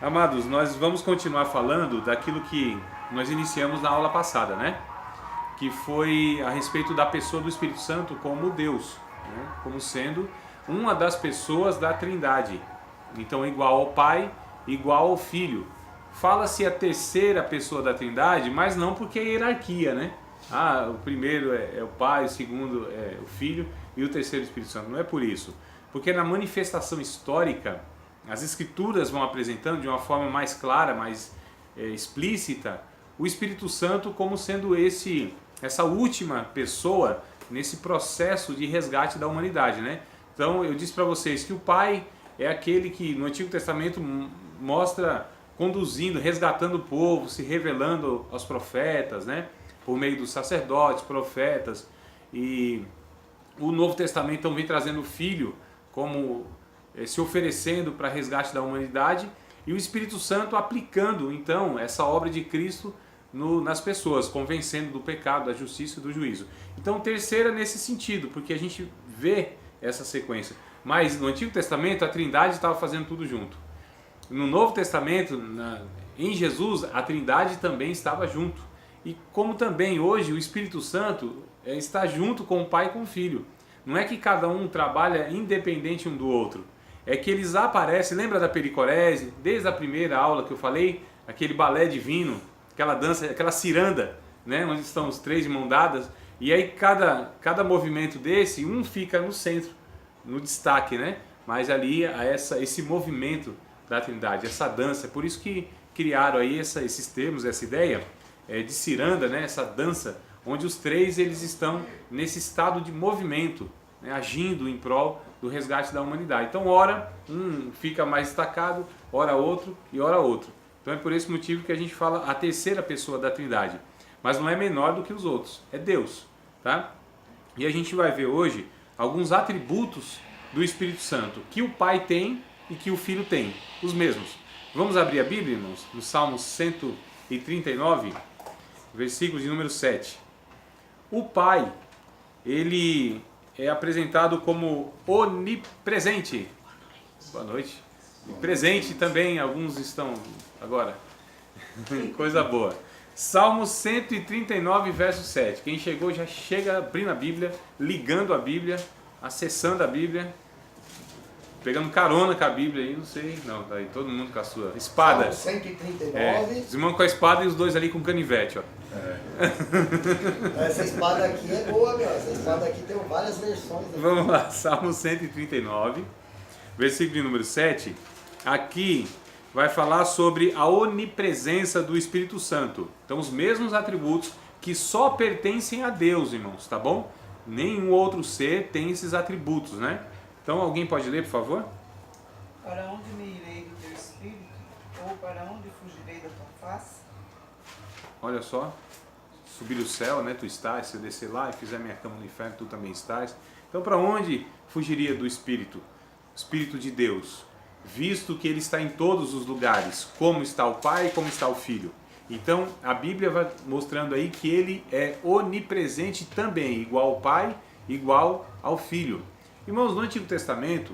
Amados, nós vamos continuar falando daquilo que nós iniciamos na aula passada, né? Que foi a respeito da pessoa do Espírito Santo como Deus, né? Como sendo uma das pessoas da Trindade. Então, igual ao Pai, igual ao Filho. Fala-se a terceira pessoa da Trindade, mas não porque é hierarquia, né? Ah, o primeiro é o Pai, o segundo é o Filho e o terceiro é o Espírito Santo. Não é por isso. Porque na manifestação histórica, as Escrituras vão apresentando de uma forma mais clara, mais explícita, o Espírito Santo como sendo essa última pessoa nesse processo de resgate da humanidade, né? Então eu disse para vocês que o Pai é aquele que no Antigo Testamento mostra conduzindo, resgatando o povo, se revelando aos profetas, né? Por meio dos sacerdotes, profetas, e o Novo Testamento então vem trazendo o Filho como se oferecendo para resgate da humanidade, e o Espírito Santo aplicando então essa obra de Cristo nas pessoas, convencendo do pecado, da justiça e do juízo. Então terceira nesse sentido, porque a gente vê essa sequência. Mas no Antigo Testamento a Trindade estava fazendo tudo junto. No Novo Testamento, em Jesus, a Trindade também estava junto. E como também hoje o Espírito Santo está junto com o Pai e com o Filho. Não é que cada um trabalha independente um do outro. É que eles aparecem, lembra da pericorese? Desde a primeira aula que eu falei, aquele balé divino, aquela dança, aquela ciranda, né? Onde estão os três de mão dadas. E aí cada movimento desse, um fica no centro, no destaque, né? Mas ali há esse movimento da Trindade, essa dança. É por isso que criaram aí esses termos, essa ideia de ciranda, né? Essa dança, onde os três eles estão nesse estado de movimento, né? Agindo em prol do resgate da humanidade. Então, ora um fica mais destacado, ora outro e ora outro. Então é por esse motivo que a gente fala a terceira pessoa da Trindade. Mas não é menor do que os outros, é Deus, tá? E a gente vai ver hoje alguns atributos do Espírito Santo que o Pai tem e que o Filho tem, os mesmos. Vamos abrir a Bíblia, irmãos, no Salmo 139, versículo de número 7. O Pai, ele é apresentado como onipresente. Boa noite. E presente também, alguns estão agora. Coisa boa. Salmo 139, verso 7. Quem chegou já chega abrindo a Bíblia, ligando a Bíblia, acessando a Bíblia, pegando carona com a Bíblia aí, não sei. Não, tá aí todo mundo com a sua espada. Salmo 139. Os irmãos com a espada e os dois ali com canivete, ó. Essa espada aqui é boa, meu. Essa espada aqui tem várias versões. Aqui. Vamos lá, Salmo 139, versículo de número 7. Aqui vai falar sobre a onipresença do Espírito Santo. Então, os mesmos atributos que só pertencem a Deus, irmãos, tá bom? Nenhum outro ser tem esses atributos, né? Então, alguém pode ler, por favor? Para onde me irei do teu Espírito? Ou para onde fugirei da tua face? Olha só, subir o céu, né? Tu estás, se eu descer lá e fizer minha cama no inferno, tu também estás. Então, para onde fugiria do Espírito? O Espírito de Deus, visto que ele está em todos os lugares, como está o Pai e como está o Filho. Então, a Bíblia vai mostrando aí que ele é onipresente também, igual ao Pai, igual ao Filho. Irmãos, no Antigo Testamento,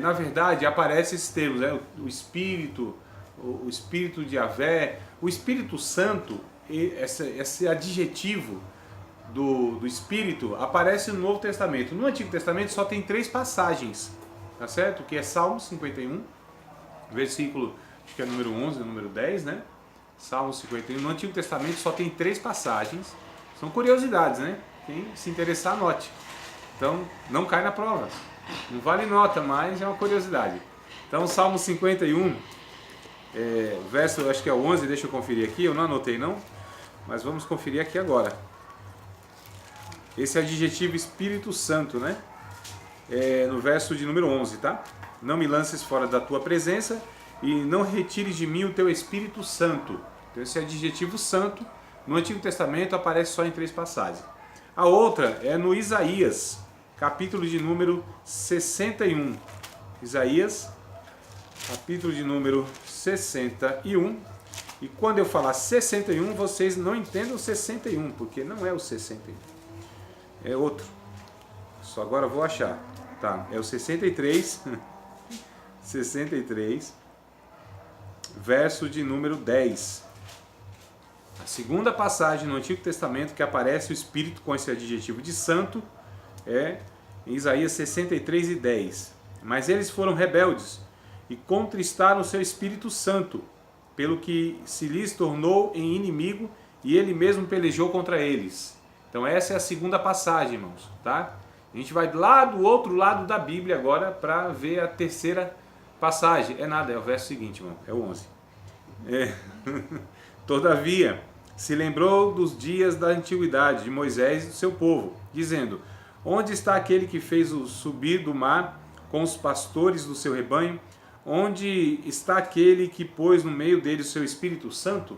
na verdade, aparecem esses termos, né? O Espírito, o Espírito de Yahvé, o Espírito Santo, esse adjetivo do Espírito aparece no Novo Testamento. No Antigo Testamento só tem 3 passagens, tá certo? Que é Salmo 51, versículo, acho que é número 11, número 10, né? Salmo 51. No Antigo Testamento só tem 3 passagens. São curiosidades, né? Quem se interessar, anote. Então, não cai na prova. Não vale nota, mas é uma curiosidade. Então, Salmo 51, verso, acho que é o 11, deixa eu conferir aqui. Eu não anotei, não. Mas vamos conferir aqui agora. Esse adjetivo Espírito Santo, né? No verso de número 11, tá? Não me lances fora da tua presença e não retires de mim o teu Espírito Santo. Então esse adjetivo santo no Antigo Testamento aparece só em 3 passagens. A outra é no Isaías, capítulo de número 61. Isaías, capítulo de número 61. E quando eu falar 61, vocês não entendam o 61, porque não é o 61. É outro. Só agora eu vou achar. Tá, é o 63. 63. verso de número 10. A segunda passagem no Antigo Testamento que aparece o Espírito com esse adjetivo de santo é em Isaías 63 e 10. Mas eles foram rebeldes e contristaram o seu Espírito Santo, pelo que se lhes tornou em inimigo e ele mesmo pelejou contra eles. Então essa é a segunda passagem, irmãos, tá? A gente vai lá do outro lado da Bíblia agora para ver a terceira passagem. É nada, é o verso seguinte, irmão, é o 11. Todavia, se lembrou dos dias da antiguidade de Moisés e do seu povo, dizendo: onde está aquele que fez-o subir do mar com os pastores do seu rebanho? Onde está aquele que pôs no meio dele o seu Espírito Santo?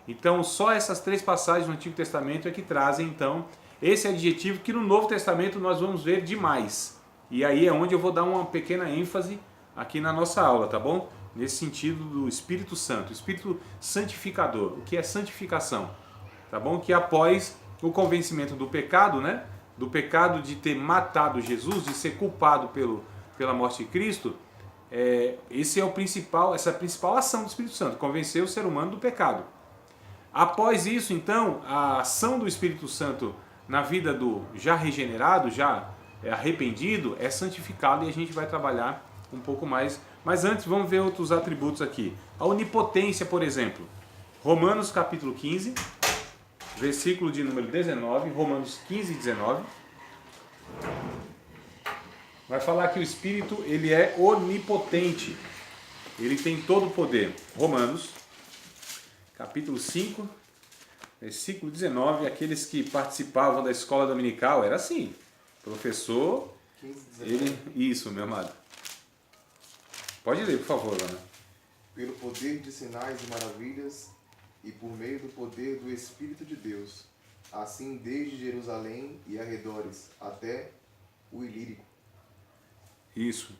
Então, só essas três passagens no Antigo Testamento é que trazem, então, esse adjetivo que no Novo Testamento nós vamos ver demais. E aí é onde eu vou dar uma pequena ênfase aqui na nossa aula, tá bom? Nesse sentido do Espírito Santo, Espírito Santificador. O que é santificação? Tá bom? Que após o convencimento do pecado, né? Do pecado de ter matado Jesus, de ser culpado pela morte de Cristo, essa é a principal ação do Espírito Santo, convencer o ser humano do pecado. Após isso, então, a ação do Espírito Santo na vida do já regenerado, já arrependido, é santificado, e a gente vai trabalhar um pouco mais. Mas antes, vamos ver outros atributos aqui. A onipotência, por exemplo. Romanos capítulo 15, versículo de número 19, Romanos 15, 19. Vai falar que o Espírito, ele é onipotente. Ele tem todo o poder. Romanos capítulo 5, versículo 19, aqueles que participavam da escola dominical, era assim, professor, 15, 19. Isso, meu amado. Pode ler, por favor, Ana. Pelo poder de sinais e maravilhas e por meio do poder do Espírito de Deus, assim desde Jerusalém e arredores até o Ilírico. Isso.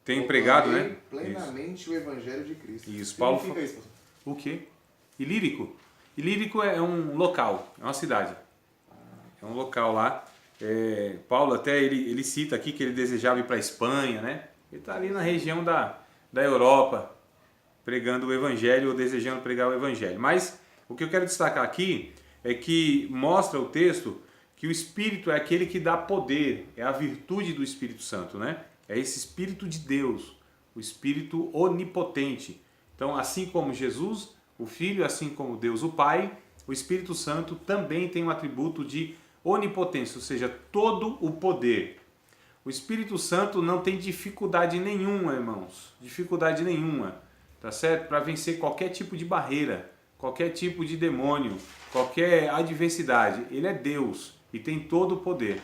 Tem pregado, né? Plenamente o Evangelho de Cristo. Isso. Paulo Significa isso, pastor? O quê? Ilírico? Ilírico é um local, é uma cidade. É um local lá. Paulo até ele cita aqui que ele desejava ir para a Espanha, né? Ele está ali na região da Europa, pregando o Evangelho ou desejando pregar o Evangelho. Mas o que eu quero destacar aqui é que mostra o texto que o Espírito é aquele que dá poder, é a virtude do Espírito Santo, né? É esse Espírito de Deus, o Espírito onipotente. Então, assim como Jesus, o Filho, assim como Deus, o Pai, o Espírito Santo também tem um atributo de onipotência, ou seja, todo o poder. O Espírito Santo não tem dificuldade nenhuma, irmãos, dificuldade nenhuma, tá certo? Para vencer qualquer tipo de barreira, qualquer tipo de demônio, qualquer adversidade. Ele é Deus e tem todo o poder,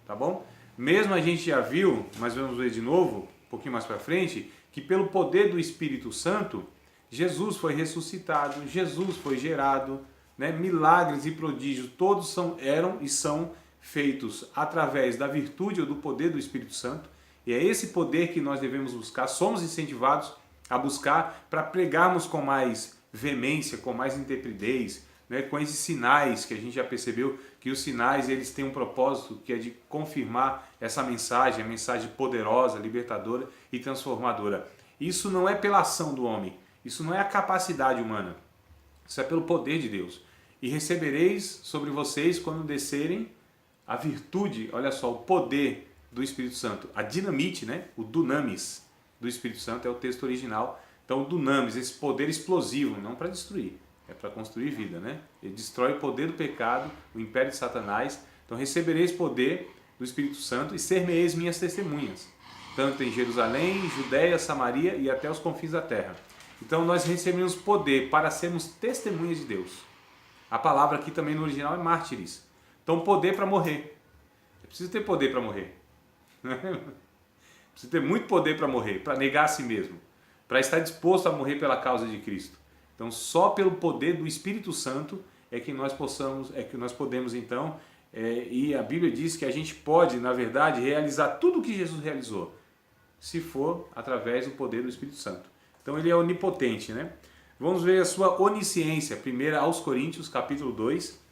tá bom? Mesmo a gente já viu, mas vamos ver de novo, um pouquinho mais para frente, que pelo poder do Espírito Santo, Jesus foi ressuscitado, Jesus foi gerado, né? Milagres e prodígios, todos eram e são feitos através da virtude ou do poder do Espírito Santo, e é esse poder que nós devemos buscar, somos incentivados a buscar para pregarmos com mais veemência, com mais intrepidez, né? Com esses sinais que a gente já percebeu que os sinais eles têm um propósito que é de confirmar essa mensagem, a mensagem poderosa, libertadora e transformadora. Isso não é pela ação do homem, isso não é a capacidade humana, isso é pelo poder de Deus. E recebereis sobre vocês quando descerem a virtude, olha só, o poder do Espírito Santo, a dinamite, né? O dunamis do Espírito Santo é o texto original. Então o dunamis, esse poder explosivo, não para destruir, é para construir vida, né? Ele destrói o poder do pecado, o império de Satanás. Então recebereis poder do Espírito Santo e ser-me-eis minhas testemunhas, tanto em Jerusalém, Judéia, Samaria e até os confins da terra. Então nós recebemos poder para sermos testemunhas de Deus. A palavra aqui também no original é mártires. Então poder para morrer. É preciso ter poder para morrer. Precisa ter muito poder para morrer, para negar a si mesmo, para estar disposto a morrer pela causa de Cristo. Então só pelo poder do Espírito Santo é que nós podemos então, e a Bíblia diz que a gente pode, na verdade, realizar tudo o que Jesus realizou, se for através do poder do Espírito Santo. Então ele é onipotente, né? Vamos ver a sua onisciência, 1 aos Coríntios, capítulo 2,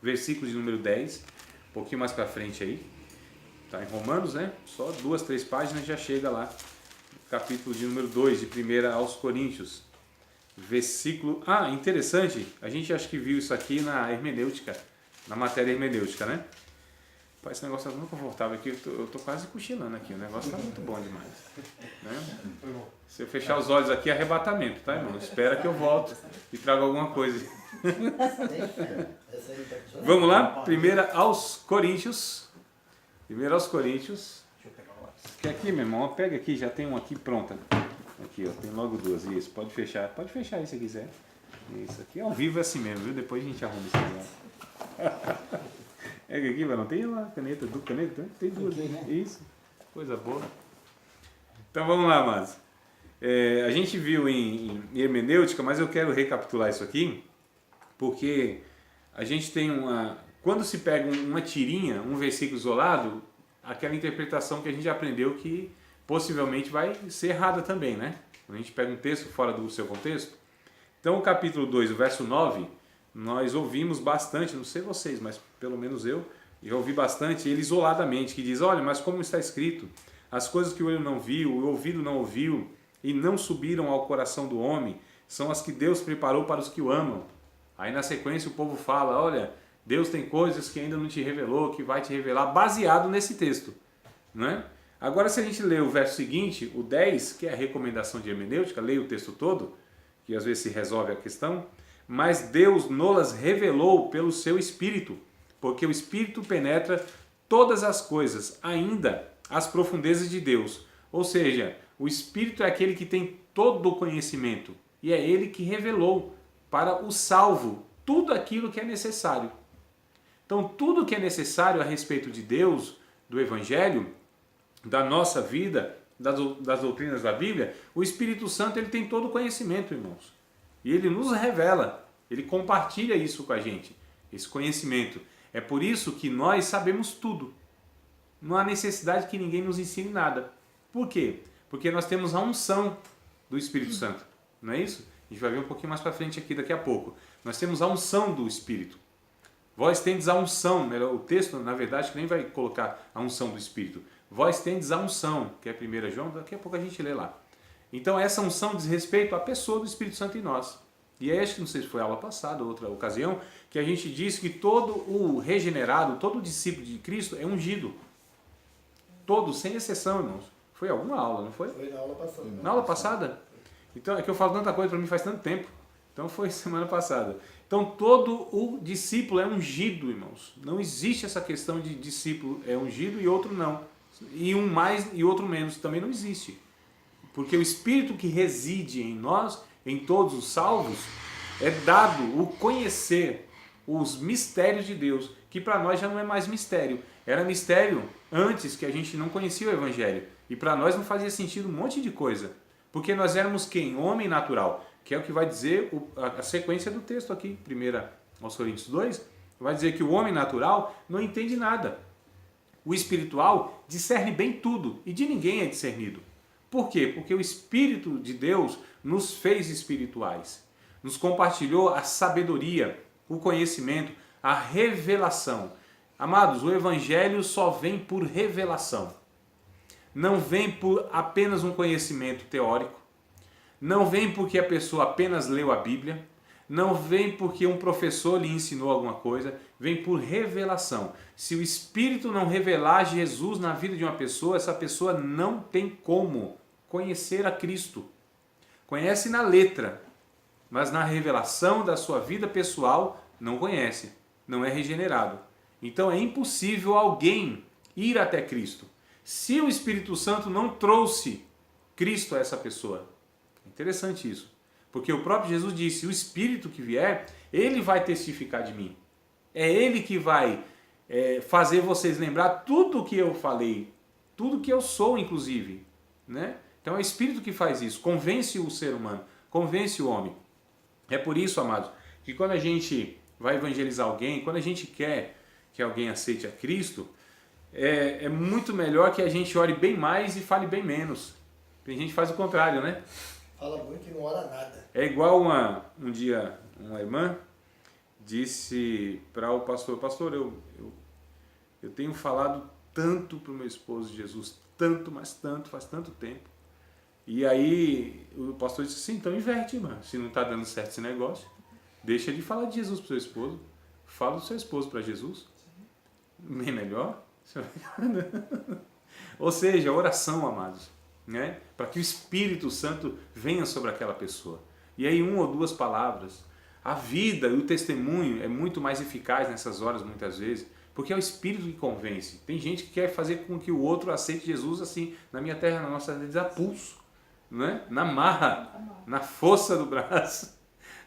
versículo de número 10, um pouquinho mais para frente aí. Está em Romanos, né? Só 2, 3 páginas já chega lá, capítulo de número 2, de 1 aos Coríntios. versículo... Ah, interessante, a gente acho que viu isso aqui na hermenêutica, na matéria hermenêutica, né? Pô, esse negócio tá tão confortável aqui, eu tô quase cochilando aqui, o negócio tá muito bom demais. Né? Se eu fechar os olhos aqui, é arrebatamento, tá, irmão? Espera que eu volto e trago alguma coisa. Vamos lá? Primeira aos Coríntios. Primeiro aos Coríntios. Que aqui, meu irmão, pega aqui, já tem um aqui pronta. Aqui, ó, tem logo duas. Isso, pode fechar aí se quiser. Isso aqui ao vivo é assim mesmo, viu? Depois a gente arruma esse negócio. Pega aqui, mas não tem lá caneta, tem duas. Isso, coisa boa. Então vamos lá, amados. A gente viu em hermenêutica, mas eu quero recapitular isso aqui, porque a gente tem quando se pega uma tirinha, um versículo isolado, aquela interpretação que a gente aprendeu que possivelmente vai ser errada também, né? Quando a gente pega um texto fora do seu contexto. Então, o capítulo 2, o verso 9, nós ouvimos bastante, não sei vocês, mas pelo menos eu já ouvi bastante ele isoladamente, que diz, olha, mas como está escrito, as coisas que o olho não viu, o ouvido não ouviu e não subiram ao coração do homem, são as que Deus preparou para os que o amam. Aí na sequência o povo fala, olha, Deus tem coisas que ainda não te revelou, que vai te revelar, baseado nesse texto. Não é? Agora se a gente ler o verso seguinte, o 10, que é a recomendação de hermenêutica, leia o texto todo, que às vezes se resolve a questão, mas Deus nolas revelou pelo seu Espírito, porque o Espírito penetra todas as coisas, ainda as profundezas de Deus. Ou seja, o Espírito é aquele que tem todo o conhecimento, e é ele que revelou para o salvo tudo aquilo que é necessário. Então, tudo que é necessário a respeito de Deus, do Evangelho, da nossa vida, das doutrinas da Bíblia, o Espírito Santo ele tem todo o conhecimento, irmãos. E ele nos revela, ele compartilha isso com a gente, esse conhecimento. É por isso que nós sabemos tudo. Não há necessidade que ninguém nos ensine nada. Por quê? Porque nós temos a unção do Espírito Santo. Não é isso? A gente vai ver um pouquinho mais para frente aqui daqui a pouco. Nós temos a unção do Espírito. Vós tendes a unção, o texto, na verdade, que nem vai colocar a unção do Espírito. Vós tendes a unção, que é 1 João, daqui a pouco a gente lê lá. Então essa unção diz respeito à pessoa do Espírito Santo em nós. E é acho que não sei se foi aula passada, outra ocasião, que a gente disse que todo o regenerado, todo o discípulo de Cristo é ungido. Todos, sem exceção, irmãos. Foi alguma aula, não foi? Foi na aula passada. Na aula passada? Então, é que eu falo tanta coisa para mim faz tanto tempo. Então foi semana passada. Então todo o discípulo é ungido, irmãos. Não existe essa questão de discípulo é ungido e outro não. E um mais e outro menos. Também não existe. Porque o Espírito que reside em nós, em todos os salvos, é dado o conhecer os mistérios de Deus, que para nós já não é mais mistério. Era mistério antes que a gente não conhecia o Evangelho. E para nós não fazia sentido um monte de coisa. Porque nós éramos quem? Homem natural. Que é o que vai dizer a sequência do texto aqui, 1 aos Coríntios 2, vai dizer que o homem natural não entende nada. O espiritual discerne bem tudo e de ninguém é discernido. Por quê? Porque o Espírito de Deus nos fez espirituais, nos compartilhou a sabedoria, o conhecimento, a revelação. Amados, o Evangelho só vem por revelação. Não vem por apenas um conhecimento teórico. Não vem porque a pessoa apenas leu a Bíblia, não vem porque um professor lhe ensinou alguma coisa, vem por revelação. Se o Espírito não revelar Jesus na vida de uma pessoa, essa pessoa não tem como conhecer a Cristo. Conhece na letra, mas na revelação da sua vida pessoal não conhece, não é regenerado. Então é impossível alguém ir até Cristo se o Espírito Santo não trouxe Cristo a essa pessoa. Interessante isso, porque o próprio Jesus disse, o Espírito que vier, ele vai testificar de mim. É ele que vai fazer vocês lembrar tudo o que eu falei, tudo que eu sou, inclusive. Né? Então é o Espírito que faz isso, convence o ser humano, convence o homem. É por isso, amados, que quando a gente vai evangelizar alguém, quando a gente quer que alguém aceite a Cristo, é muito melhor que a gente ore bem mais e fale bem menos. Tem gente que faz o contrário, né? Fala muito e não ora nada. É igual um dia uma irmã disse para o pastor, eu tenho falado tanto para o meu esposo Jesus, tanto, mas tanto, faz tanto tempo, E aí o pastor disse assim, então inverte, irmã. Se não está dando certo esse negócio, deixa de falar de Jesus para o seu esposo. Fala do seu esposo para Jesus. Bem melhor. Ou seja, oração, amados, né? Para que o Espírito Santo venha sobre aquela pessoa. E aí 1 ou 2 palavras. A vida e o testemunho é muito mais eficaz nessas horas, muitas vezes, porque é o Espírito que convence. Tem gente que quer fazer com que o outro aceite Jesus assim, na minha terra, na nossa terra, a pulso, né? Na marra, na força do braço,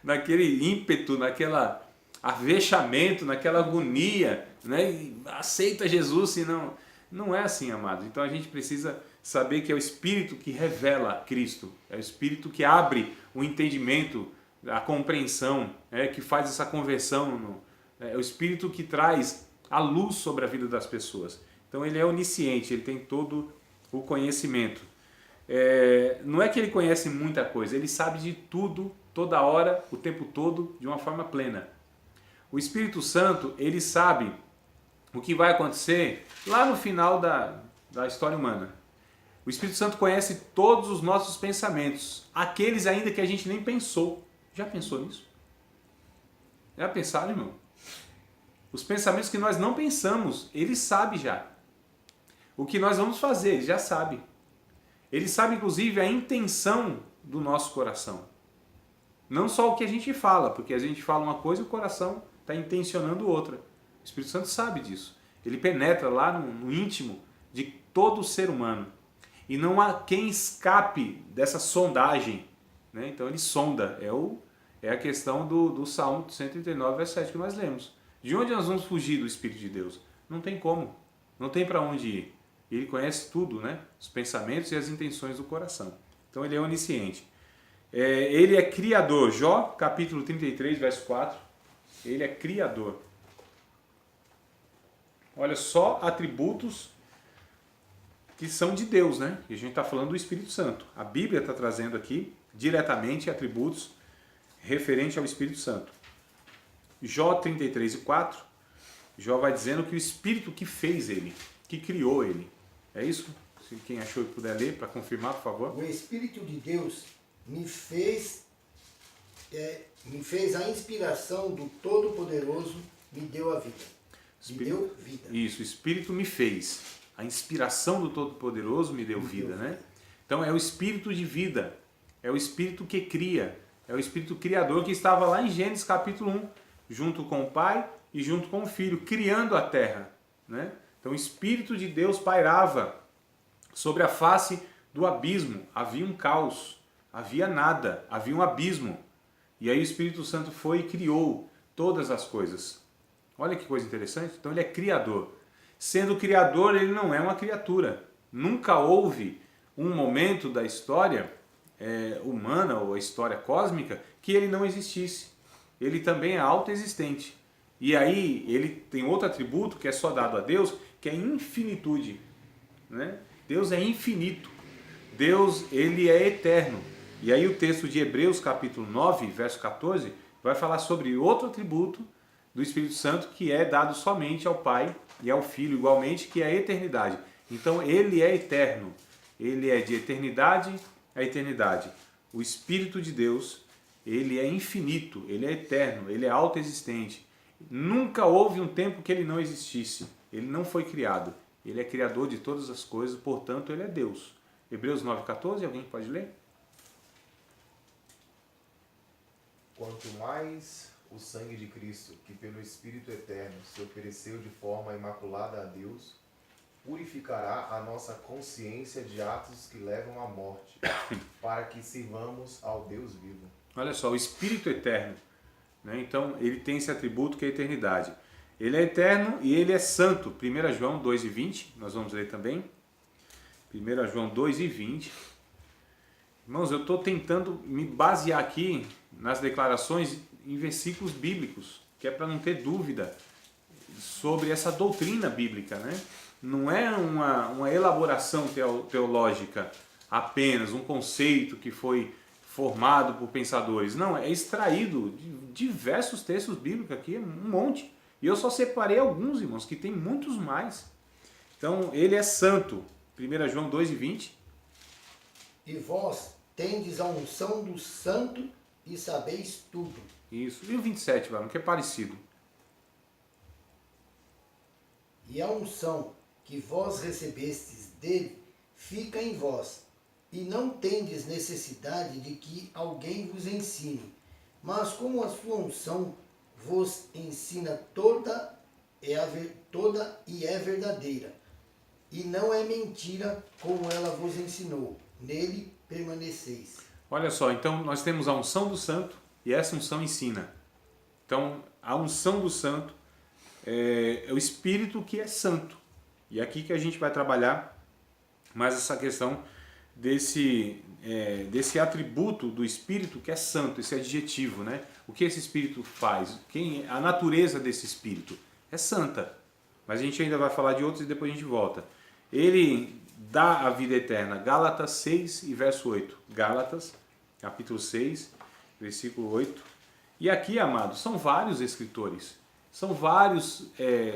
naquele ímpeto, naquela avexamento, naquela agonia, né? E aceita Jesus, senão não é assim, amado. Então a gente precisa saber que é o Espírito que revela Cristo, é o Espírito que abre o entendimento, a compreensão, que faz essa conversão, é o Espírito que traz a luz sobre a vida das pessoas. Então ele é onisciente, ele tem todo o conhecimento. Não é que ele conhece muita coisa, ele sabe de tudo, toda hora, o tempo todo, de uma forma plena. O Espírito Santo, ele sabe o que vai acontecer lá no final da história humana. O Espírito Santo conhece todos os nossos pensamentos, aqueles ainda que a gente nem pensou. Já pensou nisso? Já pensaram, irmão? Os pensamentos que nós não pensamos, ele sabe já. O que nós vamos fazer, ele já sabe. Ele sabe, inclusive, a intenção do nosso coração. Não só o que a gente fala, porque a gente fala uma coisa e o coração está intencionando outra. O Espírito Santo sabe disso. Ele penetra lá no íntimo de todo ser humano. E não há quem escape dessa sondagem, né? Então ele sonda. É a questão do Salmo 139, verso 7 que nós lemos. De onde nós vamos fugir do Espírito de Deus? Não tem como. Não tem para onde ir. Ele conhece tudo, né? Os pensamentos e as intenções do coração. Então ele é onisciente. Ele é criador. Jó, capítulo 33, verso 4. Ele é criador. Olha só atributos que são de Deus, né? E a gente está falando do Espírito Santo. A Bíblia está trazendo aqui diretamente atributos referentes ao Espírito Santo. Jó 33 e 4, Jó vai dizendo que o Espírito que fez ele, que criou ele. É isso? Se quem achou e puder ler, para confirmar, por favor. O Espírito de Deus me fez a inspiração do Todo-Poderoso, me deu a vida. Me deu vida. Isso, o Espírito me fez. A inspiração do Todo-Poderoso me deu vida, né? Então é o Espírito de vida, é o Espírito que cria, é o Espírito Criador que estava lá em Gênesis capítulo 1, junto com o Pai e junto com o Filho, criando a terra, né? Então o Espírito de Deus pairava sobre a face do abismo, havia um caos, havia nada, havia um abismo. E aí o Espírito Santo foi e criou todas as coisas. Olha que coisa interessante. Então ele é criador. Sendo criador, ele não é uma criatura. Nunca houve um momento da história humana ou a história cósmica que ele não existisse. Ele também é autoexistente. E aí ele tem outro atributo que é só dado a Deus, que é infinitude, né? Deus é infinito. Deus, ele é eterno. E aí o texto de Hebreus capítulo 9, verso 14, vai falar sobre outro atributo do Espírito Santo que é dado somente ao Pai e ao Filho igualmente, que é a eternidade. Então ele é eterno. Ele é de eternidade a eternidade. O Espírito de Deus, ele é infinito, ele é eterno, ele é autoexistente. Nunca houve um tempo que ele não existisse. Ele não foi criado. Ele é criador de todas as coisas, portanto ele é Deus. Hebreus 9,14, alguém pode ler? Quanto mais o sangue de Cristo, que pelo Espírito Eterno se ofereceu de forma imaculada a Deus, purificará a nossa consciência de atos que levam à morte, para que sirvamos ao Deus vivo. Olha só, o Espírito Eterno, né? Então ele tem esse atributo que é a eternidade. Ele é eterno e ele é santo. 1 João 2,20, nós vamos ler também. 1 João 2,20. Irmãos, eu estou tentando me basear aqui nas declarações em versículos bíblicos, que é para não ter dúvida sobre essa doutrina bíblica, né? Não é uma elaboração teológica apenas, um conceito que foi formado por pensadores. Não, é extraído de diversos textos bíblicos aqui, um monte. E eu só separei alguns, irmãos, que tem muitos mais. Então, ele é santo. 1 João 2,20. E vós tendes a unção do Santo e sabeis tudo. Isso. E o 27, varão, que é parecido. E a unção que vós recebestes dele fica em vós, e não tendes necessidade de que alguém vos ensine. Mas como a sua unção vos ensina toda e é verdadeira, e não é mentira como ela vos ensinou, nele permaneceis. Olha só, então nós temos a unção do santo e essa unção ensina. Então, a unção do santo é o Espírito que é santo. E é aqui que a gente vai trabalhar mais essa questão desse atributo do Espírito que é santo, esse adjetivo, né? O que esse Espírito faz? A natureza desse Espírito é santa. Mas a gente ainda vai falar de outros e depois a gente volta. Ele dá a vida eterna. Gálatas 6 e verso 8. Gálatas, capítulo 6, versículo 8. E aqui, amados, são vários escritores. São vários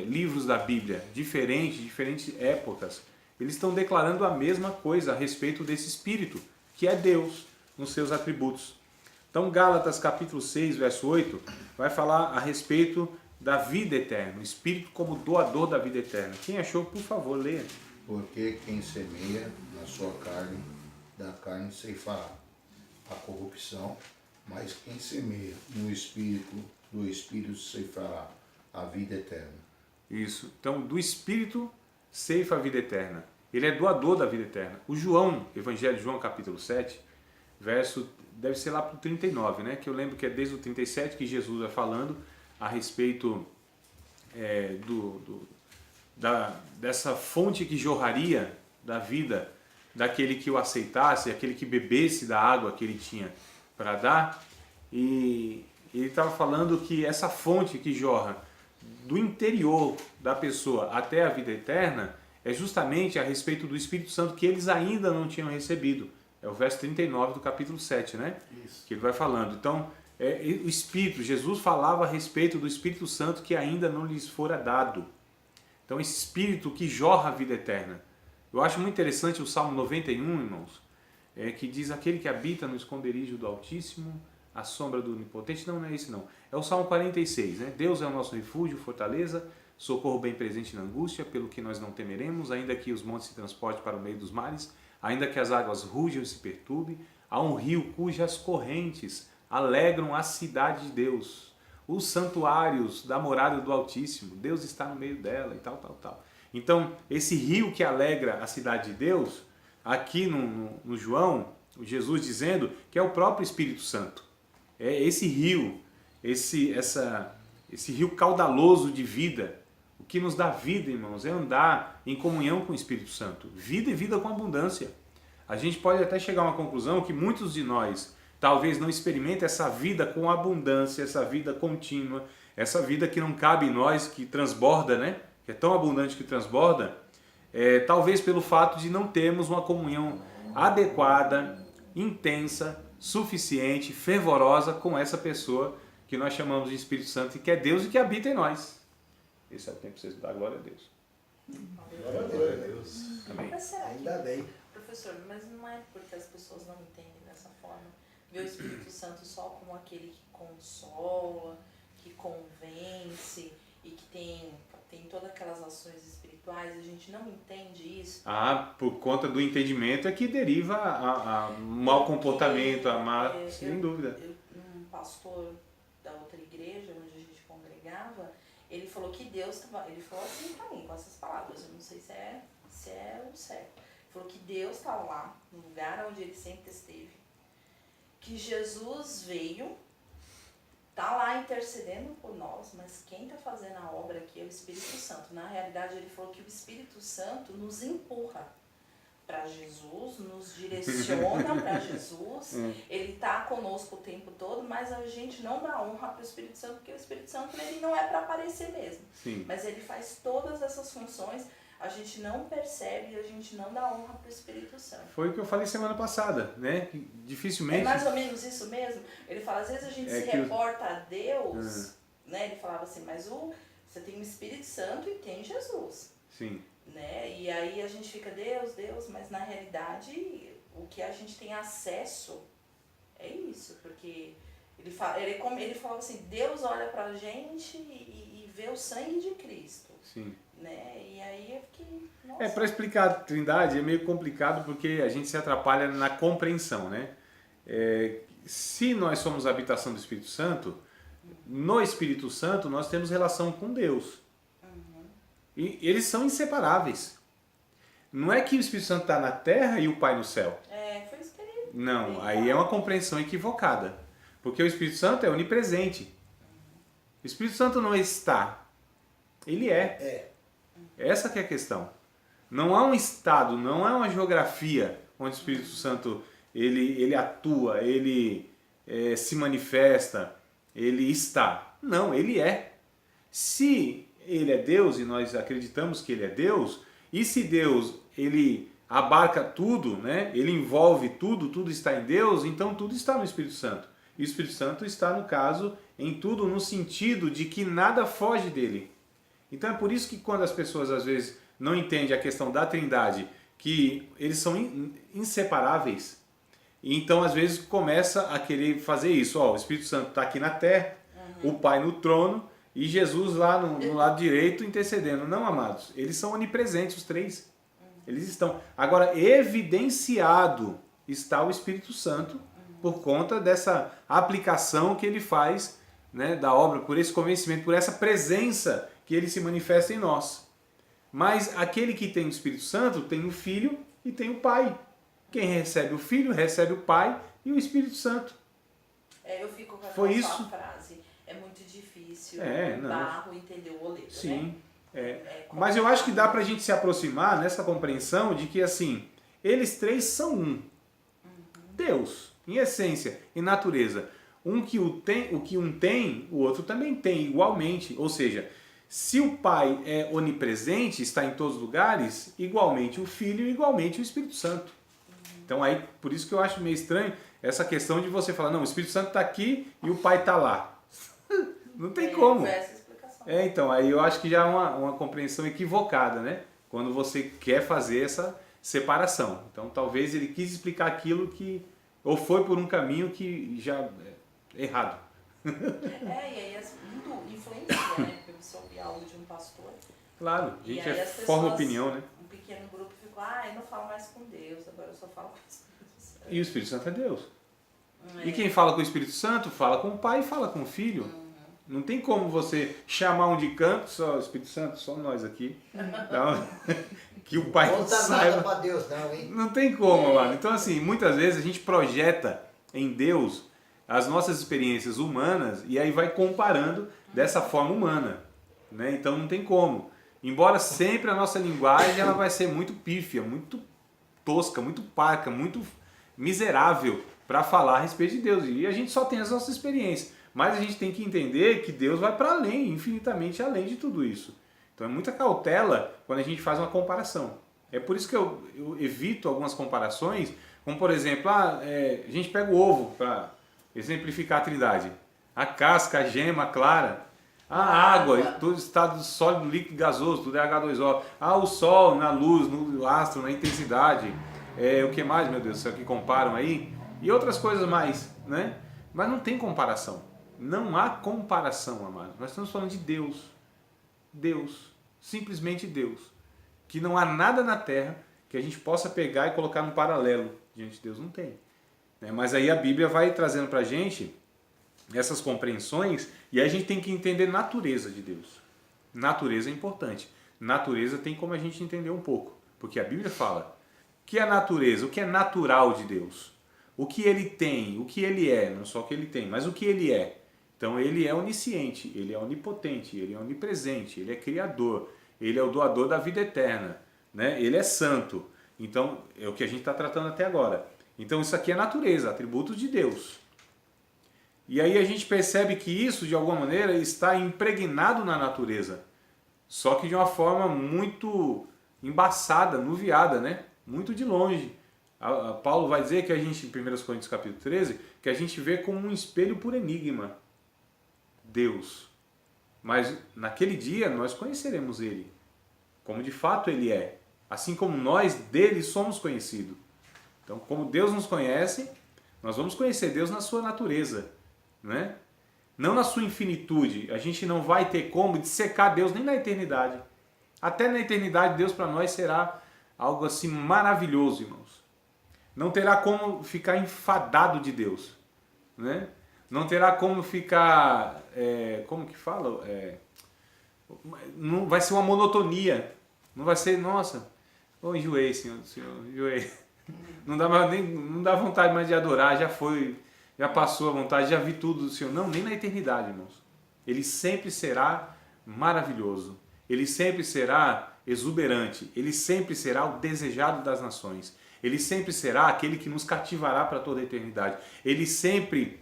livros da Bíblia, diferentes épocas. Eles estão declarando a mesma coisa a respeito desse Espírito, que é Deus, nos seus atributos. Então, Gálatas capítulo 6, verso 8, vai falar a respeito da vida eterna, o Espírito como doador da vida eterna. Quem achou, por favor, leia. Porque quem semeia na sua carne, da carne ceifará a corrupção, mas quem semeia no Espírito, do Espírito ceifará a vida eterna. Isso. Então, do Espírito ceifa a vida eterna. Ele é doador da vida eterna. O João, Evangelho de João, capítulo 7, verso, deve ser lá para o 39, né? Que eu lembro que é desde o 37 que Jesus vai falando a respeito dessa fonte que jorraria da vida daquele que o aceitasse, aquele que bebesse da água que ele tinha para dar. E ele estava falando que essa fonte que jorra do interior da pessoa até a vida eterna é justamente a respeito do Espírito Santo que eles ainda não tinham recebido. É o verso 39 do capítulo 7, né? Isso. Que ele vai falando. Então, o Espírito, Jesus falava a respeito do Espírito Santo que ainda não lhes fora dado. Então, esse Espírito que jorra a vida eterna. Eu acho muito interessante o Salmo 91, irmãos, que diz: aquele que habita no esconderijo do Altíssimo, a sombra do Onipotente. Não é esse não. É o Salmo 46, né? Deus é o nosso refúgio, fortaleza, socorro bem presente na angústia, pelo que nós não temeremos, ainda que os montes se transportem para o meio dos mares, ainda que as águas rujam e se perturbem, há um rio cujas correntes alegram a cidade de Deus, os santuários da morada do Altíssimo, Deus está no meio dela e tal. Então, esse rio que alegra a cidade de Deus, aqui no João, o Jesus dizendo que é o próprio Espírito Santo. É esse rio, esse rio caudaloso de vida. O que nos dá vida, irmãos, é andar em comunhão com o Espírito Santo. Vida e vida com abundância. A gente pode até chegar a uma conclusão que muitos de nós talvez não experimentem essa vida com abundância, essa vida contínua, essa vida que não cabe em nós, que transborda, né? Que é tão abundante que transborda. Talvez pelo fato de não termos uma comunhão adequada, intensa, suficiente, fervorosa com essa pessoa que nós chamamos de Espírito Santo e que é Deus e que habita em nós. Esse é o tempo para vocês dar glória a Deus. Glória a Deus. Amém. Mas será que, Ainda bem. professor, mas não é porque as pessoas não entendem dessa forma? Ver o Espírito Santo só como aquele que consola, que convence e que tem todas aquelas ações espirituais, a gente não entende isso. Por conta do entendimento é que deriva a mau comportamento, sem dúvida. Um pastor da outra igreja onde a gente congregava, ele falou que Deus estava, ele falou assim para mim, com essas palavras, eu não sei se é o certo. Ele falou que Deus estava lá, no lugar onde ele sempre esteve, que Jesus veio, tá lá intercedendo por nós, mas quem está fazendo a obra aqui é o Espírito Santo. Na realidade, ele falou que o Espírito Santo nos empurra para Jesus, nos direciona para Jesus, ele está conosco o tempo todo, mas a gente não dá honra para o Espírito Santo, porque o Espírito Santo ele não é para aparecer mesmo. Sim. Mas ele faz todas essas funções, a gente não percebe e a gente não dá honra para o Espírito Santo. Foi o que eu falei semana passada, né? Que dificilmente... É mais ou menos isso mesmo? Ele fala, às vezes a gente se reporta a Deus, né? Ele falava assim, mas você tem o Espírito Santo e tem Jesus. Sim. Né? E aí a gente fica, Deus, mas na realidade o o que a gente tem acesso é isso, porque ele falava assim, Deus olha pra gente e vê o sangue de Cristo. Sim. Né? E aí eu fiquei, nossa. Para explicar a Trindade é meio complicado porque a gente se atrapalha na compreensão, né? Se nós somos a habitação do Espírito Santo, no Espírito Santo nós temos relação com Deus. E eles são inseparáveis. Não é que o Espírito Santo está na terra e o Pai no céu. Foi isso que ele... Não, aí é uma compreensão equivocada. Porque o Espírito Santo é onipresente. O Espírito Santo não está, ele é. Essa que é a questão. Não há um estado, não há uma geografia onde o Espírito Santo ele atua, ele se manifesta, ele está. Não, ele é. Se ele é Deus e nós acreditamos que ele é Deus, e se Deus ele abarca tudo, né? Ele envolve tudo, tudo está em Deus, então tudo está no Espírito Santo. E o Espírito Santo está, no caso, em tudo no sentido de que nada foge dele. Então é por isso que quando as pessoas às vezes não entendem a questão da Trindade, que eles são inseparáveis, e então às vezes começa a querer fazer isso. O Espírito Santo está aqui na terra, o Pai no trono e Jesus lá no lado direito intercedendo. Não, amados, eles são onipresentes os três. Eles estão. Agora, evidenciado está o Espírito Santo por conta dessa aplicação que ele faz, né, da obra, por esse convencimento, por essa presença que ele se manifesta em nós. Mas aquele que tem o Espírito Santo tem o Filho e tem o Pai. Quem recebe o Filho, recebe o Pai e o Espírito Santo. Eu fico com Foi aquela isso. frase, é muito difícil não. barro entender o oleiro, Sim. né? Mas eu acho que dá pra gente se aproximar nessa compreensão de que assim, eles três são um. Deus, em essência, em natureza. O que um tem, o outro também tem, igualmente. Ou seja, se o Pai é onipresente, está em todos os lugares, igualmente o Filho e igualmente o Espírito Santo. Então aí, por isso que eu acho meio estranho essa questão de você falar, não, o Espírito Santo está aqui e o Pai está lá. Não tem como. Essa explicação. Então, aí eu acho que já é uma compreensão equivocada, né? Quando você quer fazer essa separação. Então, talvez ele quis explicar aquilo que... Ou foi por um caminho que já é errado. E aí muito influencia, né? Porque você ouve algo de um pastor. Claro, a E gente aí as forma pessoas, opinião, né? Um pequeno grupo ficou, eu não falo mais com Deus, agora eu só falo com o Espírito Santo. E o Espírito Santo é Deus. E quem fala com o Espírito Santo, fala com o Pai e fala com o Filho. Não tem como você chamar um de canto, só o Espírito Santo, só nós aqui. Não, que o Pai Não dá saiba. nada pra Deus, não, hein? Não tem como, mano. Então, assim, muitas vezes a gente projeta em Deus as nossas experiências humanas e aí vai comparando dessa forma humana, né? Então não tem como. Embora sempre a nossa linguagem ela vai ser muito pífia, muito tosca, muito parca, muito miserável para falar a respeito de Deus. E a gente só tem as nossas experiências. Mas a gente tem que entender que Deus vai para além, infinitamente além de tudo isso. Então é muita cautela quando a gente faz uma comparação. É por isso que eu evito algumas comparações, como por exemplo, a gente pega o ovo para exemplificar a Trindade. A casca, a gema, a clara, a água, todo estado sólido, líquido, gasoso, tudo é H2O. O sol na luz, no astro, na intensidade. O que mais, meu Deus do céu, que comparam aí? E outras coisas mais, né? Mas não tem comparação. Não há comparação, amados. Nós estamos falando de Deus. Deus. Simplesmente Deus. Que não há nada na Terra que a gente possa pegar e colocar num paralelo diante de Deus. Não tem. Mas aí a Bíblia vai trazendo para a gente essas compreensões e aí a gente tem que entender a natureza de Deus. Natureza é importante. Natureza tem como a gente entender um pouco. Porque a Bíblia fala que a natureza, o que é natural de Deus, o que ele tem, o que ele é, não só o que ele tem, mas o que ele é. Então ele é onisciente, ele é onipotente, ele é onipresente, ele é criador, ele é o doador da vida eterna, né? Ele é santo. Então é o que a gente está tratando até agora. Então isso aqui é natureza, atributos de Deus. E aí a gente percebe que isso de alguma maneira está impregnado na natureza, só que de uma forma muito embaçada, nuviada, né? Muito de longe. Paulo vai dizer que a gente, em 1 Coríntios capítulo 13, que a gente vê como um espelho por enigma Deus. Mas naquele dia nós conheceremos Ele, como de fato Ele é. Assim como nós dele somos conhecidos. Então, como Deus nos conhece, nós vamos conhecer Deus na sua natureza, né? Não na sua infinitude. A gente não vai ter como dissecar Deus nem na eternidade. Até na eternidade, Deus para nós será algo assim maravilhoso, irmãos. Não terá como ficar enfadado de Deus, né? Não terá como ficar, como que fala? Não vai ser uma monotonia. Não vai ser, nossa, enjoei, Senhor, enjoei. Não dá vontade mais de adorar, já foi, já passou a vontade, já vi tudo do Senhor. Não, nem na eternidade, irmãos. Ele sempre será maravilhoso. Ele sempre será exuberante. Ele sempre será o desejado das nações. Ele sempre será aquele que nos cativará para toda a eternidade. Ele sempre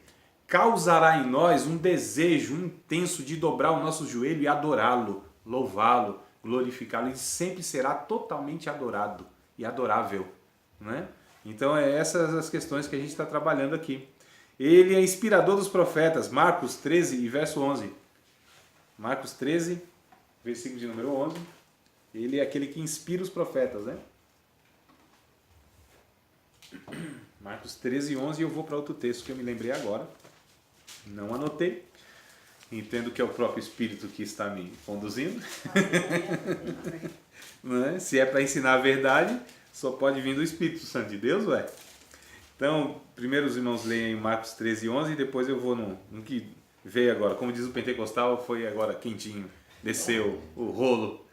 causará em nós um desejo intenso de dobrar o nosso joelho e adorá-lo, louvá-lo, glorificá-lo. Ele sempre será totalmente adorado e adorável, né? Então é essas as questões que a gente está trabalhando aqui. Ele é inspirador dos profetas, Marcos 13 e verso 11. Marcos 13, versículo de número 11. Ele é aquele que inspira os profetas, né? Marcos 13, 11, e eu vou para outro texto que eu me lembrei agora. Não anotei. Entendo que é o próprio Espírito que está me conduzindo. Né? Se é para ensinar a verdade, só pode vir do Espírito Santo de Deus, ué. Então, primeiro os irmãos leem Marcos 13, 11 e depois eu vou no que veio agora. Como diz o pentecostal, foi agora quentinho. Desceu o rolo.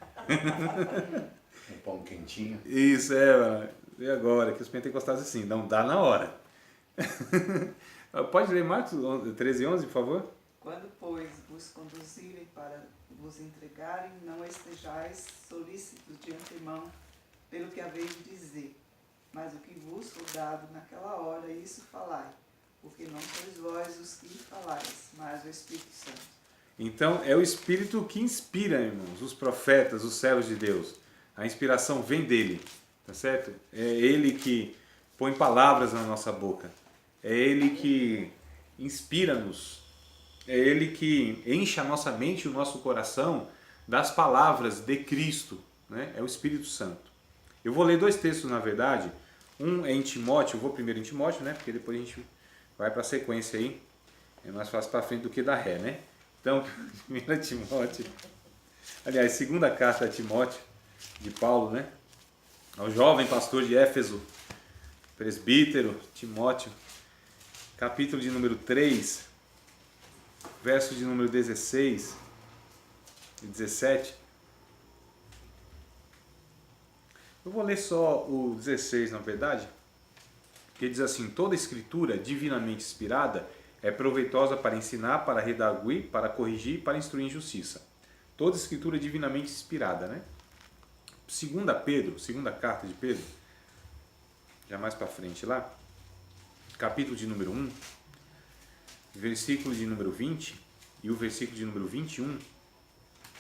Um pão quentinho. Isso, e agora? Que os pentecostais assim, não dá na hora. Pode ler Marcos 13, 11, por favor? Quando, pois, vos conduzirem para vos entregarem, não estejais solícitos de antemão pelo que haveis de dizer, mas o que vos for dado naquela hora, isso falai, porque não sois vós os que falais, mas o Espírito Santo. Então, é o Espírito que inspira, irmãos, os profetas, os servos de Deus. A inspiração vem dele, tá certo? É ele que põe palavras na nossa boca. É ele que inspira-nos. É ele que enche a nossa mente e o nosso coração das palavras de Cristo, né? É o Espírito Santo. Eu vou ler dois textos, na verdade. Um é em Timóteo, eu vou primeiro em Timóteo, né? Porque depois a gente vai para a sequência aí. É mais fácil para frente do que dar ré, né? Então, 1 Timóteo, aliás, segunda carta a Timóteo, de Paulo, né? Ao jovem pastor de Éfeso, presbítero Timóteo, capítulo de número 3, verso de número 16 e 17. Eu vou ler só o 16, na verdade, que diz assim: toda escritura divinamente inspirada é proveitosa para ensinar, para redarguir, para corrigir e para instruir em justiça. Toda escritura divinamente inspirada, né? Segunda carta de Pedro, já mais para frente lá, capítulo de número 1, versículo de número 20 e o versículo de número 21,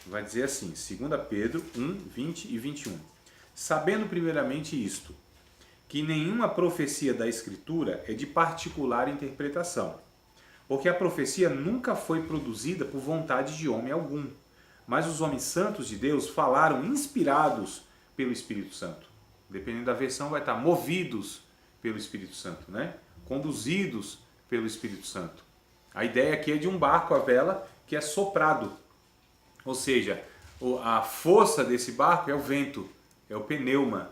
vai dizer assim, 2 Pedro 1, 20 e 21. Sabendo primeiramente isto, que nenhuma profecia da Escritura é de particular interpretação, porque a profecia nunca foi produzida por vontade de homem algum, mas os homens santos de Deus falaram inspirados pelo Espírito Santo. Dependendo da versão, vai estar movidos pelo Espírito Santo, né? Conduzidos pelo Espírito Santo. A ideia aqui é de um barco à vela que é soprado. Ou seja, a força desse barco é o vento, é o pneuma,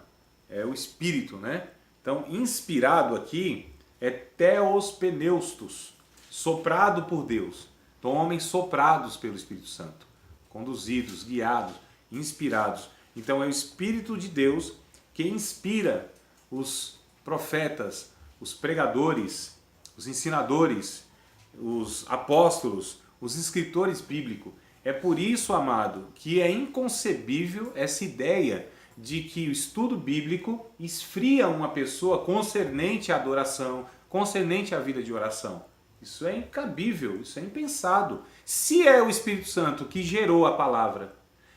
é o Espírito, né? Então, inspirado aqui é theos pneustos, soprado por Deus. Então, homens soprados pelo Espírito Santo, conduzidos, guiados, inspirados. Então, é o Espírito de Deus que inspira os profetas, os pregadores, os ensinadores, os apóstolos, os escritores bíblicos. É por isso, amado, que é inconcebível essa ideia de que o estudo bíblico esfria uma pessoa concernente à adoração, concernente à vida de oração. Isso é incabível, isso é impensado. Se é o Espírito Santo que gerou a palavra,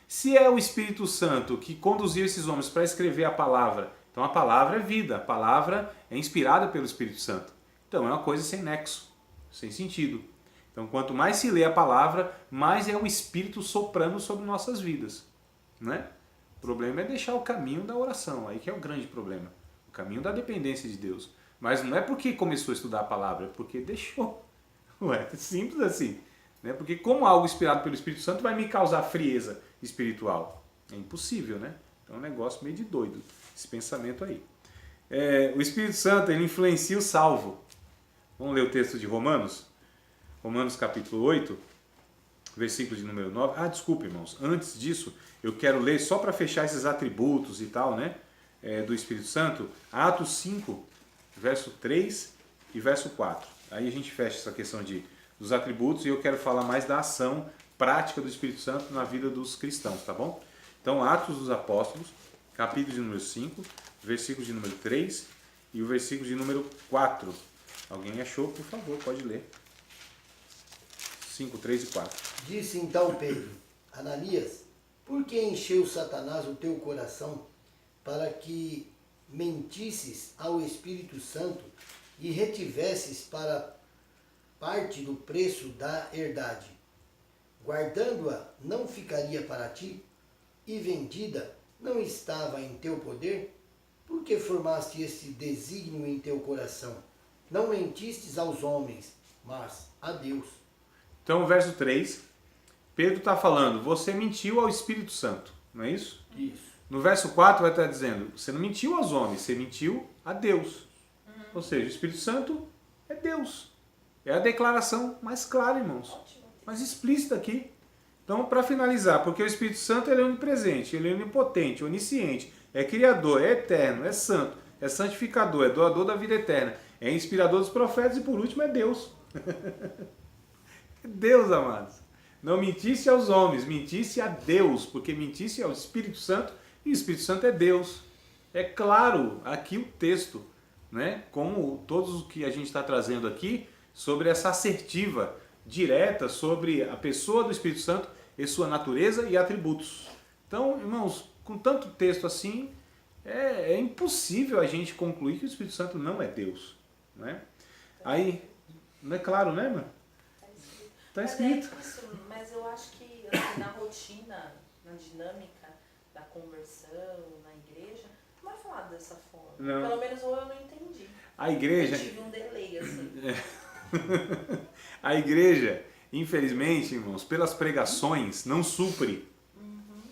se é o Espírito Santo que conduziu esses homens para escrever a palavra, então a palavra é vida, a palavra é inspirada pelo Espírito Santo. Então é uma coisa sem nexo, sem sentido. Então quanto mais se lê a palavra, mais é o Espírito soprando sobre nossas vidas, né? O problema é deixar o caminho da oração, aí que é o grande problema. O caminho da dependência de Deus. Mas não é porque começou a estudar a palavra, é porque deixou. Ué, é simples assim. Né? Porque como algo inspirado pelo Espírito Santo vai me causar frieza espiritual? É impossível, né? É um negócio meio de doido, esse pensamento aí. O Espírito Santo, ele influencia o salvo. Vamos ler o texto de Romanos? Romanos capítulo 8, versículo de número 9. Desculpa, irmãos. Antes disso, eu quero ler, só para fechar esses atributos e tal, né? Do Espírito Santo, Atos 5, verso 3 e verso 4. Aí a gente fecha essa questão dos atributos e eu quero falar mais da ação prática do Espírito Santo na vida dos cristãos, tá bom? Então, Atos dos Apóstolos, capítulo de número 5, versículo de número 3 e o versículo de número 4. Alguém achou? Por favor, pode ler. 5, 3 e 4. Disse então Pedro: Ananias, por que encheu Satanás o teu coração para que mentisses ao Espírito Santo e retivesses para parte do preço da herdade? Guardando-a, não ficaria para ti? E vendida, não estava em teu poder? Por que formaste este desígnio em teu coração? Não mentistes aos homens, mas a Deus. Então, verso 3, Pedro está falando, você mentiu ao Espírito Santo, não é isso? Isso. No verso 4 vai estar dizendo, você não mentiu aos homens, você mentiu a Deus. Ou seja, o Espírito Santo é Deus. É a declaração mais clara, irmãos, mais explícita aqui. Então, para finalizar, porque o Espírito Santo ele é onipresente, ele é onipotente, onisciente, é criador, é eterno, é santo, é santificador, é doador da vida eterna, é inspirador dos profetas e, por último, é Deus. É Deus, amados. Não mentisse aos homens, mentisse a Deus, porque mentisse ao Espírito Santo e o Espírito Santo é Deus. É claro aqui o texto, né? Como todos o que a gente está trazendo aqui, sobre essa assertiva direta sobre a pessoa do Espírito Santo e sua natureza e atributos. Então, irmãos, com tanto texto assim, é impossível a gente concluir que o Espírito Santo não é Deus. Né? Aí, não é claro, né, mano? Está escrito. Mas eu acho que assim, na rotina, na dinâmica da conversão, na igreja, não é falado dessa forma. Não. Pelo menos ou eu não entendi. A igreja... Eu tive um delay, assim. A igreja, infelizmente, irmãos, pelas pregações, não supre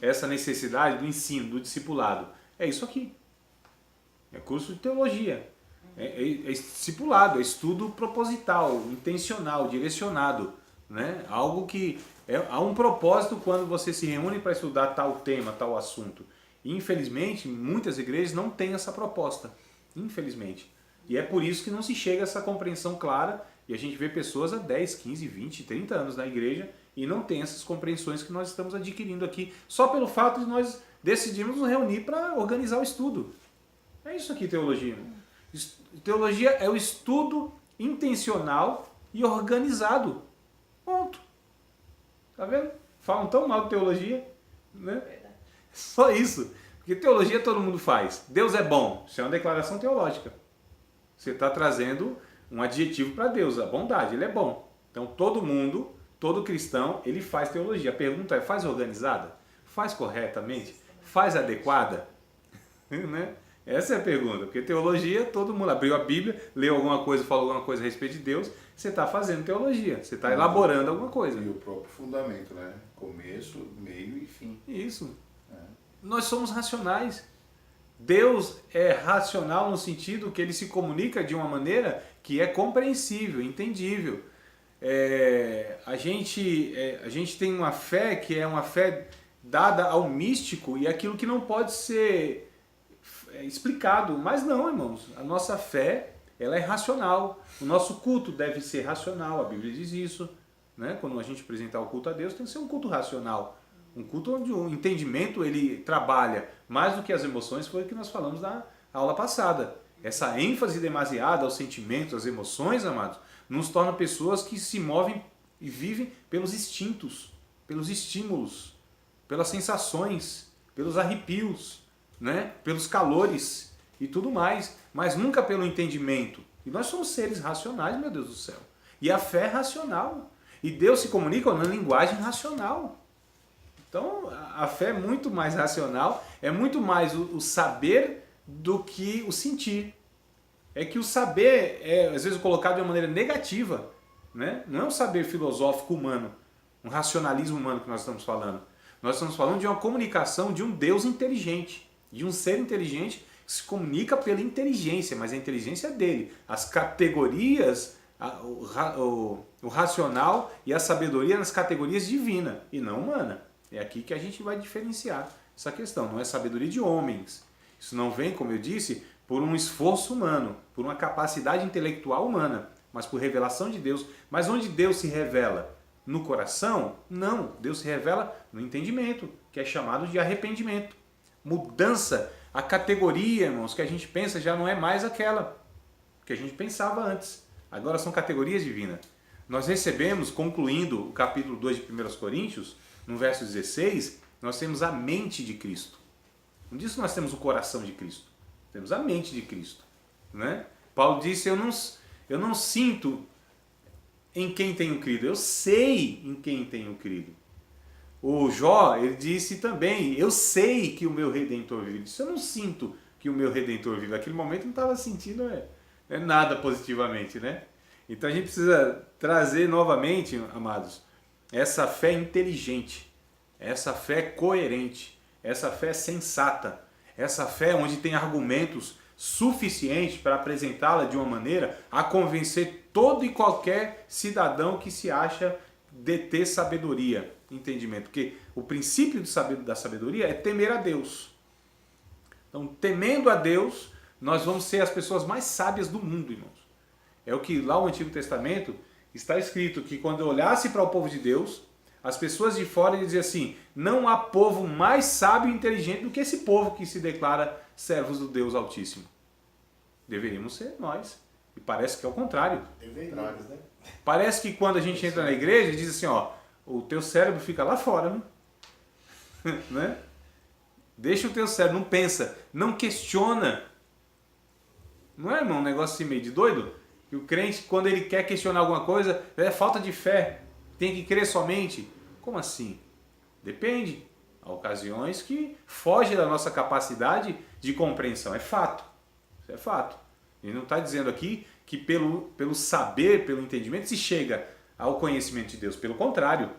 essa necessidade do ensino, do discipulado. É isso aqui. É curso de teologia. É discipulado, é estudo proposital, intencional, direcionado. Né? Algo que há um propósito quando você se reúne para estudar tal tema, tal assunto. E, infelizmente, muitas igrejas não têm essa proposta. Infelizmente. E é por isso que não se chega a essa compreensão clara e a gente vê pessoas há 10, 15, 20, 30 anos na igreja e não tem essas compreensões que nós estamos adquirindo aqui, só pelo fato de nós decidirmos nos reunir para organizar o estudo. É isso aqui, teologia. Teologia é o estudo intencional e organizado. Ponto. Tá vendo? Falam tão mal de teologia, né? Só isso. Porque teologia todo mundo faz. Deus é bom. Isso é uma declaração teológica. Você está trazendo um adjetivo para Deus, a bondade, ele é bom. Então todo mundo, todo cristão, ele faz teologia. A pergunta é, faz organizada? Faz corretamente? Faz adequada? Né? Essa é a pergunta, porque teologia, todo mundo abriu a Bíblia, leu alguma coisa, falou alguma coisa a respeito de Deus, você está fazendo teologia, você está elaborando alguma coisa. E o próprio fundamento, né? Começo, meio e fim. Isso. Nós somos racionais. Deus é racional no sentido que ele se comunica de uma maneira que é compreensível, entendível. A gente tem uma fé que é uma fé dada ao místico e aquilo que não pode ser explicado. Mas não, irmãos, a nossa fé ela é racional. O nosso culto deve ser racional, a Bíblia diz isso. Né? Quando a gente apresentar o culto a Deus, tem que ser um culto racional. Um culto onde o entendimento ele trabalha mais do que as emoções, foi o que nós falamos na aula passada. Essa ênfase demasiada aos sentimentos, às emoções, amados, nos torna pessoas que se movem e vivem pelos instintos, pelos estímulos, pelas sensações, pelos arrepios, né? Pelos calores e tudo mais, mas nunca pelo entendimento. E nós somos seres racionais, meu Deus do céu. E a fé é racional. E Deus se comunica na linguagem racional. Então, a fé é muito mais racional, é muito mais o saber do que o sentir. É que o saber é, às vezes, colocado de uma maneira negativa, né? Não é um saber filosófico humano, um racionalismo humano que nós estamos falando. Nós estamos falando de uma comunicação de um Deus inteligente, de um ser inteligente que se comunica pela inteligência, mas a inteligência é dele. As categorias, o racional e a sabedoria nas categorias divina e não humana. É aqui que a gente vai diferenciar essa questão. Não é sabedoria de homens. Isso não vem, como eu disse, por um esforço humano, por uma capacidade intelectual humana, mas por revelação de Deus. Mas onde Deus se revela? No coração? Não. Deus se revela no entendimento, que é chamado de arrependimento. Mudança. A categoria, irmãos, que a gente pensa já não é mais aquela que a gente pensava antes. Agora são categorias divinas. Nós recebemos, concluindo o capítulo 2 de 1 Coríntios, no verso 16, nós temos a mente de Cristo. Não diz que nós temos o coração de Cristo. Temos a mente de Cristo. Né? Paulo disse, eu não sinto em quem tenho crido, eu sei em quem tenho crido. O Jó, ele disse também, eu sei que o meu Redentor vive. Ele disse, eu não sinto que o meu Redentor vive. Naquele momento não estava sentindo nada positivamente, né? Então a gente precisa trazer novamente, amados, essa fé inteligente, essa fé coerente, essa fé sensata, essa fé onde tem argumentos suficientes para apresentá-la de uma maneira a convencer todo e qualquer cidadão que se acha deter sabedoria, entendimento. Porque o princípio da sabedoria é temer a Deus. Então, temendo a Deus, nós vamos ser as pessoas mais sábias do mundo, irmãos. É o que lá no Antigo Testamento está escrito, que quando eu olhasse para o povo de Deus, as pessoas de fora diziam assim, não há povo mais sábio e inteligente do que esse povo que se declara servos do Deus Altíssimo. Deveríamos ser nós. E parece que é o contrário. Deveríamos, né? Parece que quando a gente entra na igreja, diz assim, ó, o teu cérebro fica lá fora, né? Deixa o teu cérebro, não pensa, não questiona. Não é, irmão, um negócio assim meio de doido? Que o crente, quando ele quer questionar alguma coisa, é falta de fé, tem que crer somente. Como assim? Depende. Há ocasiões que foge da nossa capacidade de compreensão. É fato. Isso é fato. Ele não está dizendo aqui que pelo saber, pelo entendimento, se chega ao conhecimento de Deus. Pelo contrário.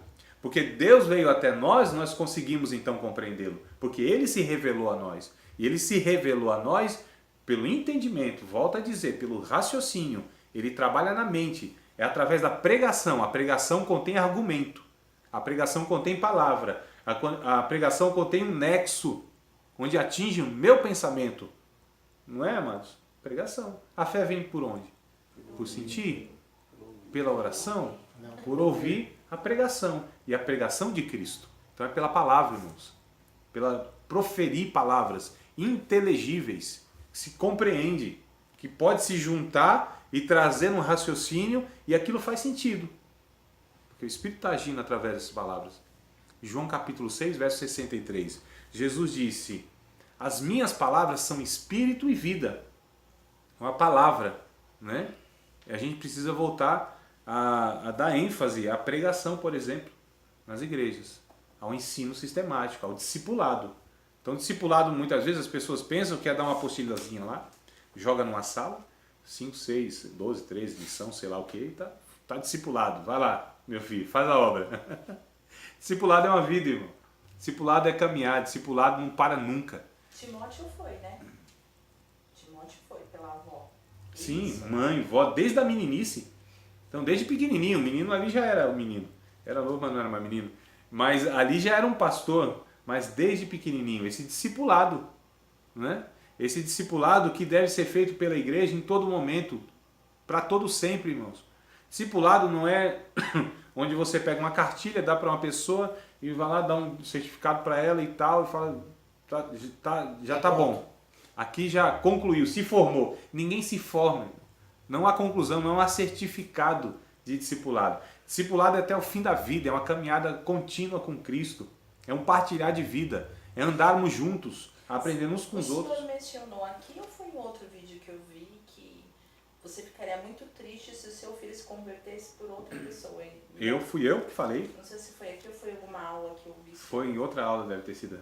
Porque Deus veio até nós, nós conseguimos então compreendê-lo. Porque Ele se revelou a nós. E Ele se revelou a nós pelo entendimento, volto a dizer, pelo raciocínio. Ele trabalha na mente. É através da pregação. A pregação contém argumento. A pregação contém palavra. A pregação contém um nexo, onde atinge o meu pensamento. Não é, amados? Pregação. A fé vem por onde? Por sentir? Pela oração? Por ouvir a pregação. E a pregação de Cristo. Então é pela palavra, irmãos. Pela proferir palavras inteligíveis, que se compreende, que pode se juntar e trazer um raciocínio e aquilo faz sentido. Porque o Espírito está agindo através dessas palavras. João capítulo 6, verso 63. Jesus disse, as minhas palavras são espírito e vida. Uma palavra, né? E a gente precisa voltar a dar ênfase à pregação, por exemplo, nas igrejas, ao ensino sistemático, ao discipulado. Então, discipulado, muitas vezes as pessoas pensam que é dar uma apostilazinha lá, joga numa sala, 5, 6, 12, 13, lição, sei lá o que, e tá discipulado. Vai lá, meu filho, faz a obra. Discipulado é uma vida, irmão. Discipulado é caminhar, discipulado não para nunca. Timóteo foi, né? Timóteo foi pela avó. Sim, Isso. mãe, vó, desde a meninice. Então, desde pequenininho, o menino ali já era o menino. Era novo, mas não era mais menino. Mas ali já era um pastor, mas desde pequenininho. Esse discipulado, né? Esse discipulado que deve ser feito pela igreja em todo momento, para todo sempre, irmãos. Discipulado não é onde você pega uma cartilha, dá para uma pessoa e vai lá dar um certificado para ela e tal, e fala, já tá bom. Aqui já concluiu, se formou. Ninguém se forma. Não há conclusão, não há certificado de discipulado. Discipulado é até o fim da vida, é uma caminhada contínua com Cristo. É um partilhar de vida, é andarmos juntos, aprendendo uns com os outros. O senhor mencionou aqui ou foi em outro vídeo que eu vi que você ficaria muito triste se o seu filho se convertesse por outra pessoa? Fui eu que falei. Não sei se foi aqui ou foi alguma aula que eu vi. Foi em outra aula, deve ter sido.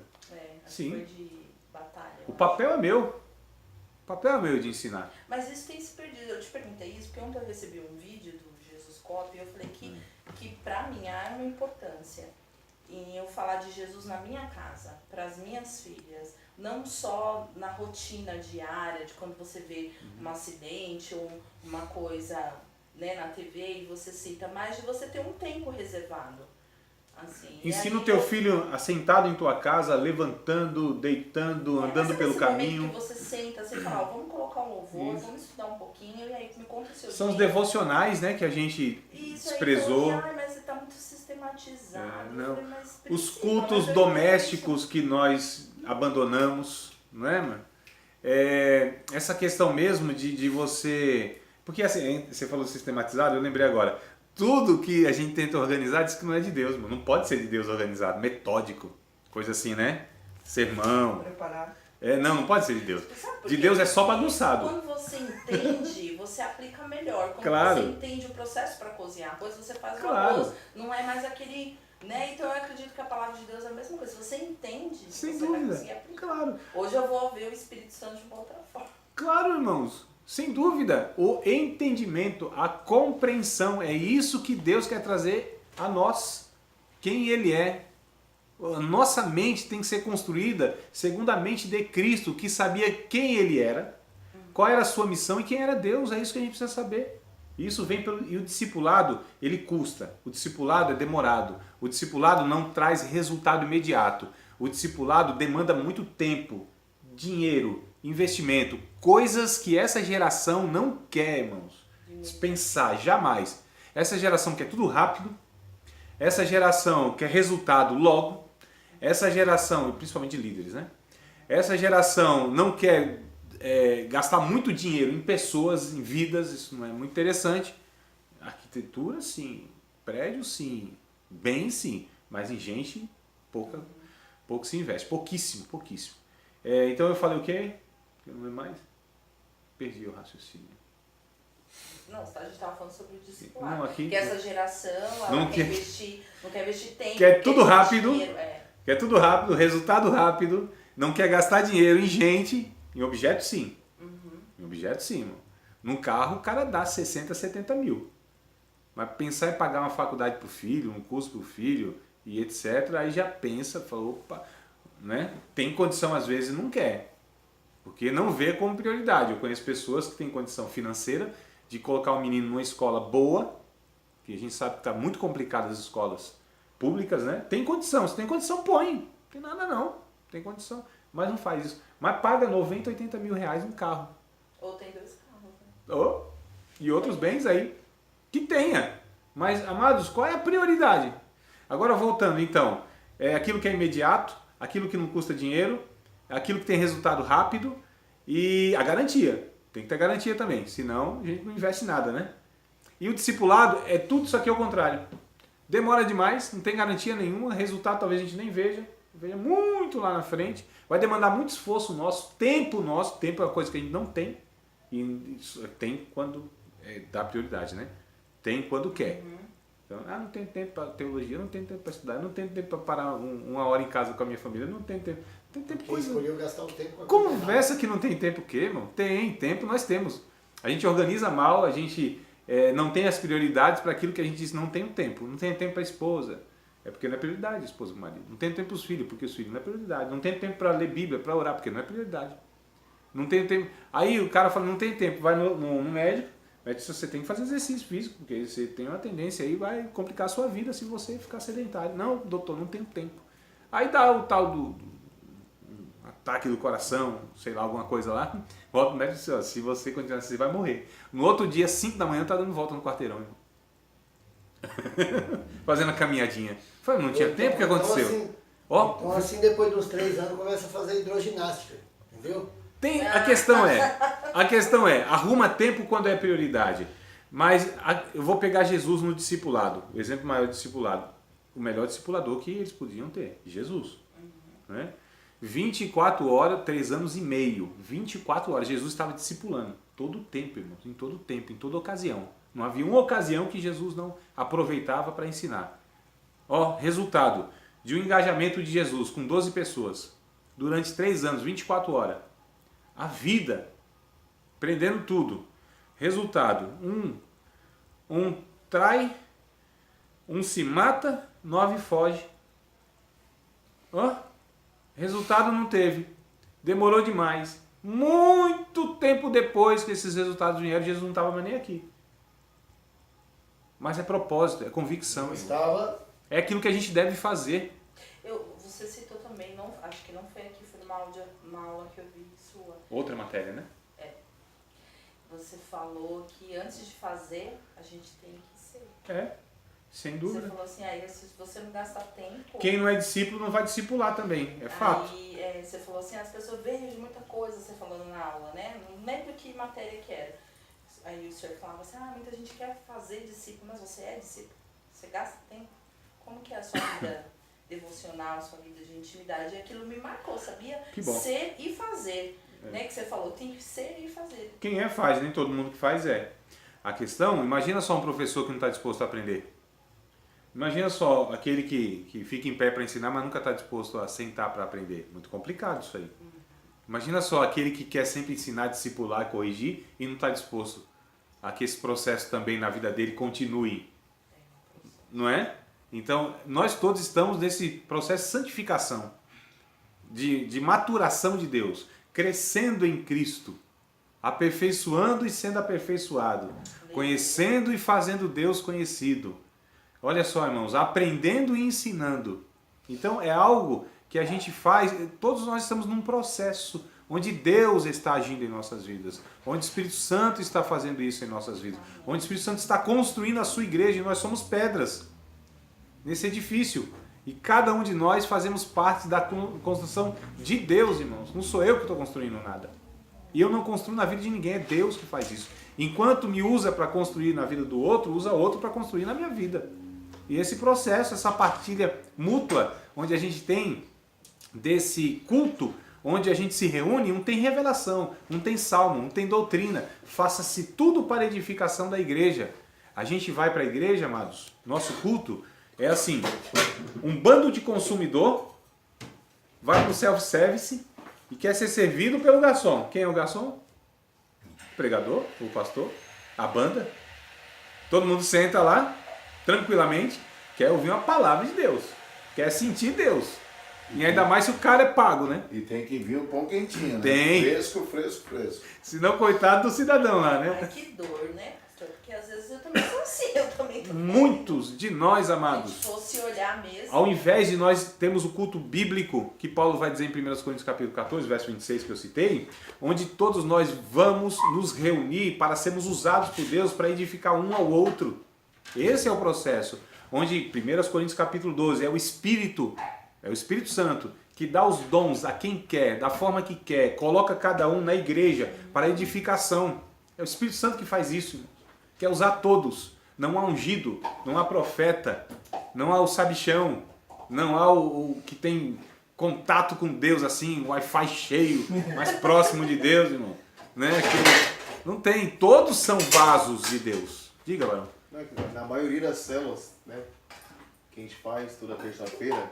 Acho Sim. que foi de batalha. O papel é meu. O papel é meu de ensinar. Mas isso tem se perdido. Eu te perguntei isso porque ontem eu recebi um vídeo do Jesus Cop e eu falei que pra mim há uma importância em eu falar de Jesus na minha casa, para as minhas filhas, não só na rotina diária, de quando você vê um acidente ou uma coisa, né, na TV e você cita, mas de você ter um tempo reservado. Assim, Ensina o teu filho assentado em tua casa, levantando, deitando, andando pelo caminho. Que você senta, você fala, vamos colocar um louvor, vamos estudar um pouquinho e aí me conta o seu São os dia. devocionais, né, que a gente Isso desprezou. aí, ai, mas você tá muito sistematizado. Não. Eu falei, mas Os precisa, cultos mas eu domésticos que nós abandonamos, não é, mano? Essa questão mesmo de você... Porque assim, você falou sistematizado, eu lembrei agora. Tudo que a gente tenta organizar diz que não é de Deus, mano. Não pode ser de Deus organizado, metódico, coisa assim, né? Sermão. Preparar. Não pode ser de Deus. Sabe por De quê? Deus é só bagunçado. Quando você entende, você aplica melhor. Quando Claro. você entende o processo para cozinhar, depois você faz o Claro. arroz, não é mais aquele... Né? Então eu acredito que a palavra de Deus é a mesma coisa. Se você entende, Sem você vai dúvida. conseguir aplicar. Claro. Hoje eu vou ver o Espírito Santo de uma outra forma. Claro, irmãos. Sem dúvida. O entendimento, a compreensão, é isso que Deus quer trazer a nós. Quem Ele é. A nossa mente tem que ser construída segundo a mente de Cristo, que sabia quem Ele era, qual era a sua missão e quem era Deus. É isso que a gente precisa saber. Isso vem pelo... E o discipulado, ele custa. O discipulado é demorado. O discipulado não traz resultado imediato. O discipulado demanda muito tempo, dinheiro, investimento, coisas que essa geração não quer, irmãos. Pensar, jamais. Essa geração quer tudo rápido. Essa geração quer resultado logo. Essa geração, e principalmente líderes, né? Essa geração não quer gastar muito dinheiro em pessoas, em vidas, isso não é muito interessante. Arquitetura, sim. Prédio, sim. Bem, sim. Mas em gente, pouco se investe. Pouquíssimo, pouquíssimo. Então eu falei o quê? Eu não lembro mais. Perdi o raciocínio. Não, a gente estava falando sobre o discipulado. Não, aqui... Que essa geração, ela Não não quer- quer investir tempo. Quer tudo investir rápido. dinheiro, Quer tudo rápido, resultado rápido, não quer gastar dinheiro em gente, em objeto sim. Em objeto sim, mano. Num carro o cara dá 60, 70 mil. Mas pensar em pagar uma faculdade pro filho, um curso pro filho e etc, aí já pensa, fala, opa, né? Tem condição às vezes e não quer. Porque não vê como prioridade. Eu conheço pessoas que têm condição financeira de colocar o menino numa escola boa, que a gente sabe que está muito complicado as escolas públicas, né? Tem condição, se tem condição, põe. Não tem nada não, tem condição. Mas não faz isso. Mas paga 90, 80 mil reais no carro. Ou tem 2 carros. Né? Oh, e outros bens aí. Que tenha. Mas, amados, qual é a prioridade? Agora voltando, então. É aquilo que é imediato, aquilo que não custa dinheiro, aquilo que tem resultado rápido e a garantia. Tem que ter garantia também, senão a gente não investe nada, né? E o discipulado é tudo isso aqui ao contrário. Demora demais, não tem garantia nenhuma, resultado talvez a gente nem veja muito lá na frente. Vai demandar muito esforço nosso, tempo é uma coisa que a gente não tem. E isso tem quando dá prioridade, né? Tem quando quer. Então, não tenho tempo para teologia, não tenho tempo para estudar, não tenho tempo para parar uma hora em casa com a minha família, não tenho tempo. Não tem tempo Porque coisa. escolheu gastar o tempo com a coisa errada. Conversa que não tem tempo o quê, irmão? Tem, tempo nós temos. A gente organiza mal, a gente não tem as prioridades para aquilo que a gente diz, não tem tempo. Não tem tempo para a esposa, é porque não é prioridade a esposa com o marido. Não tem tempo para os filhos, porque os filhos não é prioridade. Não tem tempo para ler Bíblia, para orar, porque não é prioridade. Não tem tempo. Aí o cara fala, não tem tempo, vai no médico, você tem que fazer exercício físico, porque você tem uma tendência aí, vai complicar a sua vida se você ficar sedentário. Não, doutor, não tenho tempo. Aí dá o tal do ataque do coração, sei lá, alguma coisa lá. Volta pro médico e diz, ó, se você continuar assim, você vai morrer. No outro dia, 5 da manhã, tá dando volta no quarteirão, irmão. Fazendo a caminhadinha. Falei, não tinha tempo, o que aconteceu? Ó, Então assim, depois de uns 3 anos, começa a fazer hidroginástica, entendeu? a questão é, arruma tempo quando é prioridade. Mas eu vou pegar Jesus no discipulado, o exemplo maior de discipulado. O melhor discipulador que eles podiam ter, Jesus. Né? 24 horas, 3 anos e meio. 24 horas, Jesus estava discipulando. Todo o tempo, irmãos, em todo tempo, em toda ocasião. Não havia uma ocasião que Jesus não aproveitava para ensinar. Ó, resultado de um engajamento de Jesus com 12 pessoas durante 3 anos, 24 horas. A vida prendendo tudo. Resultado, um trai, um se mata, 9 foge. Ó, resultado não teve. Demorou demais. Muito tempo depois que esses resultados vieram, Jesus não estava mais nem aqui. Mas é propósito, é convicção. Não estava. É aquilo que a gente deve fazer. Você citou também, não, acho que não foi aqui, foi uma aula que eu vi sua. Outra matéria, né? Você falou que antes de fazer, a gente tem que ser. É, sem Você dúvida. falou assim, aí se você não gastar tempo... Quem não é discípulo não vai discipular também, é fato. Aí você falou assim, as pessoas veem muita coisa, você falando na aula, né? Não lembro que matéria que era. Aí o senhor falava assim, muita gente quer fazer discípulo, mas você é discípulo? Você gasta tempo? Como que é a sua vida devocional, a sua vida de intimidade? E aquilo me marcou, sabia? Que bom. Ser e fazer. Né, que você falou, tem que ser e fazer. Quem é faz, nem todo mundo que faz é. A questão, imagina só um professor que não está disposto a aprender. Imagina só aquele que fica em pé para ensinar, mas nunca está disposto a sentar para aprender. Muito complicado isso aí. Imagina só aquele que quer sempre ensinar, discipular, corrigir e não está disposto a que esse processo também na vida dele continue. Não é? Então, nós todos estamos nesse processo de santificação, de maturação de Deus, crescendo em Cristo, aperfeiçoando e sendo aperfeiçoado, conhecendo e fazendo Deus conhecido. Olha só, irmãos, aprendendo e ensinando. Então é algo que a gente faz, todos nós estamos num processo onde Deus está agindo em nossas vidas, onde o Espírito Santo está fazendo isso em nossas vidas, onde o Espírito Santo está construindo a sua igreja e nós somos pedras nesse edifício. E cada um de nós fazemos parte da construção de Deus, irmãos. Não sou eu que estou construindo nada. E eu não construo na vida de ninguém, é Deus que faz isso. Enquanto me usa para construir na vida do outro, usa outro para construir na minha vida. E esse processo, essa partilha mútua, onde a gente tem desse culto, onde a gente se reúne, não tem revelação, não tem salmo, não tem doutrina. Faça-se tudo para a edificação da igreja. A gente vai para a igreja, amados, nosso culto é assim, um bando de consumidor vai para o self-service e quer ser servido pelo garçom. Quem é o garçom? O pregador, o pastor, a banda. Todo mundo senta lá, tranquilamente, quer ouvir uma palavra de Deus, quer sentir Deus. E ainda mais se o cara é pago, né? E tem que vir o pão quentinho, né? Tem. Fresco, fresco, fresco. Senão, coitado do cidadão lá, né? Ai, que dor, né, pastor? Porque às vezes eu também sou assim, eu também tô... Muitos de nós, Se amados, fosse olhar mesmo... ao invés de nós termos o culto bíblico, que Paulo vai dizer em 1 Coríntios capítulo 14, verso 26, que eu citei, onde todos nós vamos nos reunir para sermos usados por Deus para edificar um ao outro. Esse é o processo. Onde 1 Coríntios capítulo 12 é o Espírito Santo que dá os dons a quem quer, da forma que quer, coloca cada um na igreja para edificação. É o Espírito Santo que faz isso, quer usar todos. Não há ungido, não há profeta, não há o sabichão, não há o que tem contato com Deus assim, o Wi-Fi cheio, mais próximo de Deus, irmão. Né? Que não tem, todos são vasos de Deus. Diga, Barão. Na maioria das células, né, que a gente faz toda terça-feira,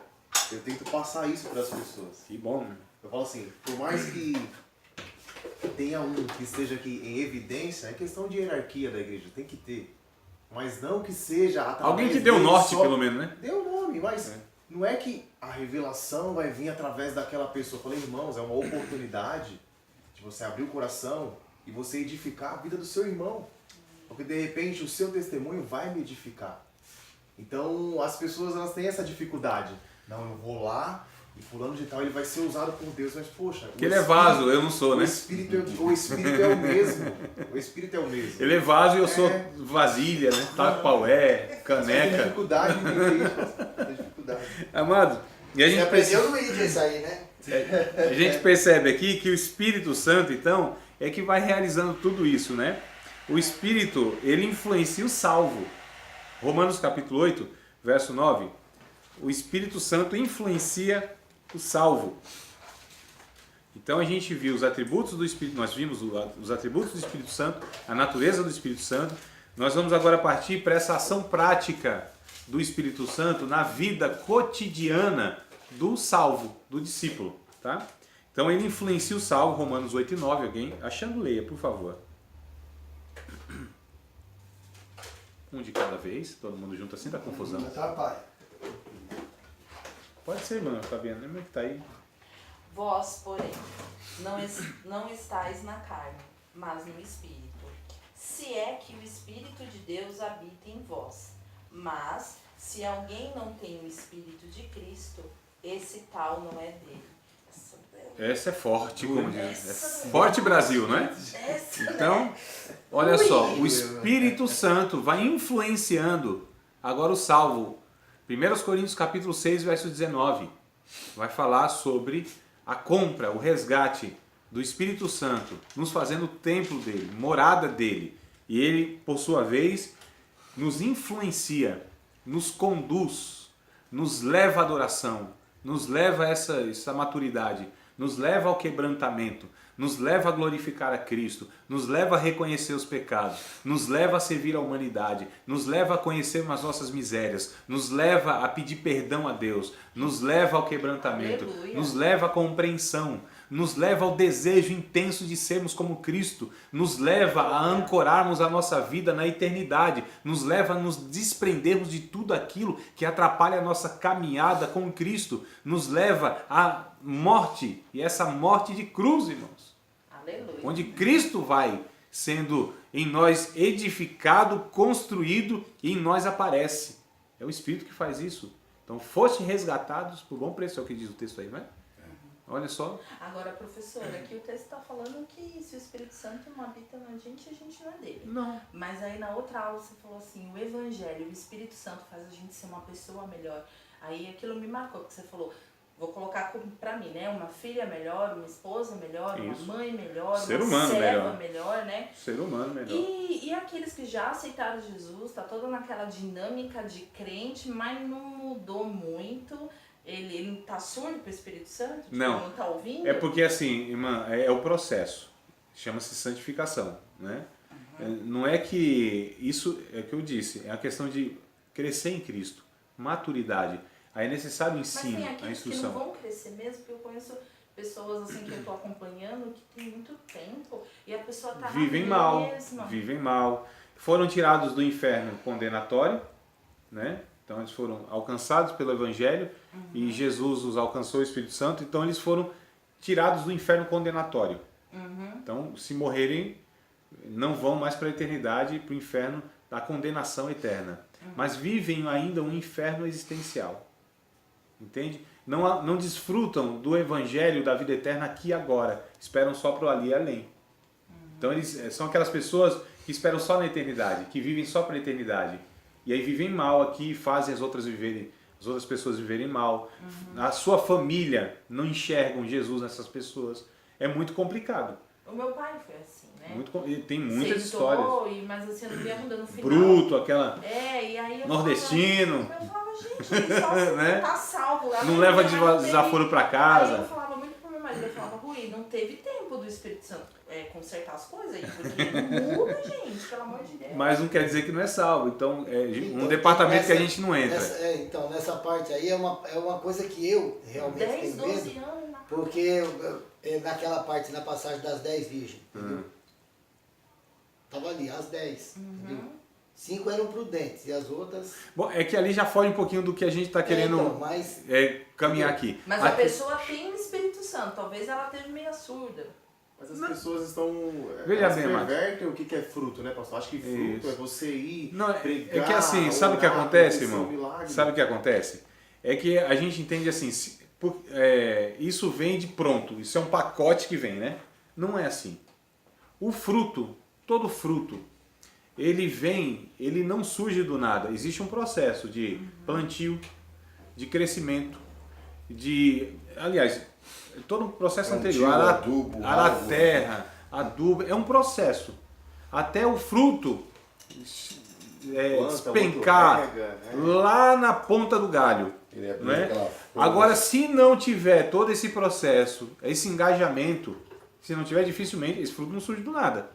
eu tento passar isso para as pessoas. Que bom, né? Eu falo assim, por mais que tenha um que esteja aqui em evidência, é questão de hierarquia da igreja, tem que ter. Mas não que seja através Alguém que deu dele norte, só... pelo menos, né? Deu nome, mas não é que a revelação vai vir através daquela pessoa. Eu falei, irmãos, é uma oportunidade de você abrir o coração e você edificar a vida do seu irmão. Porque de repente o seu testemunho vai me edificar. Então as pessoas elas têm essa dificuldade. Não, eu vou lá e fulano de tal ele vai ser usado por Deus, mas poxa... Que ele é vaso, eu não sou, né? O Espírito é o mesmo. O Espírito é o mesmo. Ele é vaso e eu sou vasilha, né? Tapaué, Tem caneca. dificuldade de entender isso. Tem dificuldade. Amado, e a Você gente aprendeu no vídeo isso aí, né? A gente percebe aqui que o Espírito Santo, então, é que vai realizando tudo isso, né? O Espírito, ele influencia o salvo. Romanos capítulo 8, verso 9. O Espírito Santo influencia o salvo. Então a gente viu os atributos do Espírito, nós vimos os atributos do Espírito Santo, a natureza do Espírito Santo. Nós vamos agora partir para essa ação prática do Espírito Santo na vida cotidiana do salvo, do discípulo, tá? Então ele influencia o salvo, Romanos 8 e 9. Alguém achando, leia, por favor. Um de cada vez, todo mundo junto assim, dá confusão. Não atrapalha. Pode ser, mano, Fabiana, lembra que tá aí? Vós, porém, não estáis na carne, mas no Espírito. Se é que o Espírito de Deus habita em vós. Mas, se alguém não tem o Espírito de Cristo, esse tal não é dele. Essa é forte, como diz. Essa É forte Brasil, não é? Então, olha só, o Espírito Santo vai influenciando agora o salvo. 1 Coríntios capítulo 6, verso 19, vai falar sobre a compra, o resgate do Espírito Santo, nos fazendo o templo dele, morada dele. E ele, por sua vez, nos influencia, nos conduz, nos leva à adoração, nos leva a essa maturidade, nos leva ao quebrantamento, nos leva a glorificar a Cristo, nos leva a reconhecer os pecados, nos leva a servir a humanidade, nos leva a conhecer as nossas misérias, nos leva a pedir perdão a Deus, nos leva ao quebrantamento, Aleluia. nos leva à compreensão, nos leva ao desejo intenso de sermos como Cristo, nos leva a ancorarmos a nossa vida na eternidade, nos leva a nos desprendermos de tudo aquilo que atrapalha a nossa caminhada com Cristo, nos leva à morte, e essa morte de cruz, irmãos. Aleluia. Onde Cristo vai sendo em nós edificado, construído e em nós aparece. É o Espírito que faz isso. Então, foste resgatados por bom preço, é o que diz o texto aí, não é? Olha só. Agora, professora, aqui o texto está falando que se o Espírito Santo não habita na gente, a gente não é dele. Não. Mas aí na outra aula você falou assim, o Evangelho, o Espírito Santo faz a gente ser uma pessoa melhor. Aí aquilo me marcou, porque você falou, vou colocar pra mim, né? Uma filha melhor, uma esposa melhor, Isso. uma mãe melhor, Ser uma humano serva melhor, né? Ser humano melhor. E aqueles que já aceitaram Jesus, tá toda naquela dinâmica de crente, mas não mudou muito. Ele tá surdo pro Espírito Santo? Tipo, Não. não tá ouvindo? É porque assim, irmã, é o processo. Chama-se santificação, né? Não é que isso é o que eu disse, é a questão de crescer em Cristo, maturidade. Aí é necessário o Mas ensino, tem a aqueles que não instrução. vão crescer mesmo, porque eu conheço pessoas assim que eu tô acompanhando que tem muito tempo e a pessoa tá Vivem na mal, mesma. vivem mal. Foram tirados do inferno condenatório, né? Então eles foram alcançados pelo Evangelho e Jesus os alcançou, o Espírito Santo, então eles foram tirados do inferno condenatório. Então, se morrerem, não vão mais para a eternidade, para o inferno da condenação eterna. Mas vivem ainda um inferno existencial. Entende? Não desfrutam do Evangelho da vida eterna aqui e agora. Esperam só para o ali e além. Então, eles são aquelas pessoas que esperam só na eternidade, que vivem só para a eternidade. E aí vivem mal aqui e fazem as outras pessoas viverem mal. A sua família não enxergam Jesus nessas pessoas. É muito complicado. O meu pai foi assim, né? Tem muitas Sentou, histórias. mas assim, eu não via mudando no final. Bruto, aquela É, e aí eu nordestino. falava, gente, ele só assim, Né? tá salvo. Lá Não na leva igreja, mas não desaforo teve. para Aí casa. eu falava muito pro meu marido, eu falava, Rui, não teve tempo do Espírito Santo consertar as coisas aí, porque não muda, gente, pelo amor de Deus. Mas não quer dizer que não é salvo. Então, é Então, um departamento que a nessa- gente não entra. Então, nessa parte aí é uma coisa que eu realmente 10, tenho 12 medo, anos na porque naquela parte, na passagem das 10 virgens, entendeu? Tava ali, as 10, entendeu? 5 eram prudentes e as outras... Bom, é que ali já foge um pouquinho do que a gente está querendo então, mas caminhar aqui. Mas a Aqui- pessoa tem o Espírito Santo, talvez ela esteja meio surda. Mas as pessoas estão. Veja elas bem, Marcos. pervertem o que é fruto, né, pastor? Acho que fruto Isso. é você ir. Não, é pregar, que assim, sabe o que orar, acontece, acontecer um irmão? milagre. Sabe o que acontece? É que a gente entende assim, isso vem de pronto, isso é um pacote que vem, né? Não é assim. O fruto, todo fruto, ele não surge do nada. Existe um processo de plantio, de crescimento, aliás, todo um processo Plantio, anterior, adubo, arar a água. terra, adubo, é um processo. Até o fruto Planta, despencar outro rega, né? lá na ponta do galho. Ele é Né? aquela flor. Agora, se não tiver todo esse processo, esse engajamento, se não tiver, dificilmente, esse fruto não surge do nada.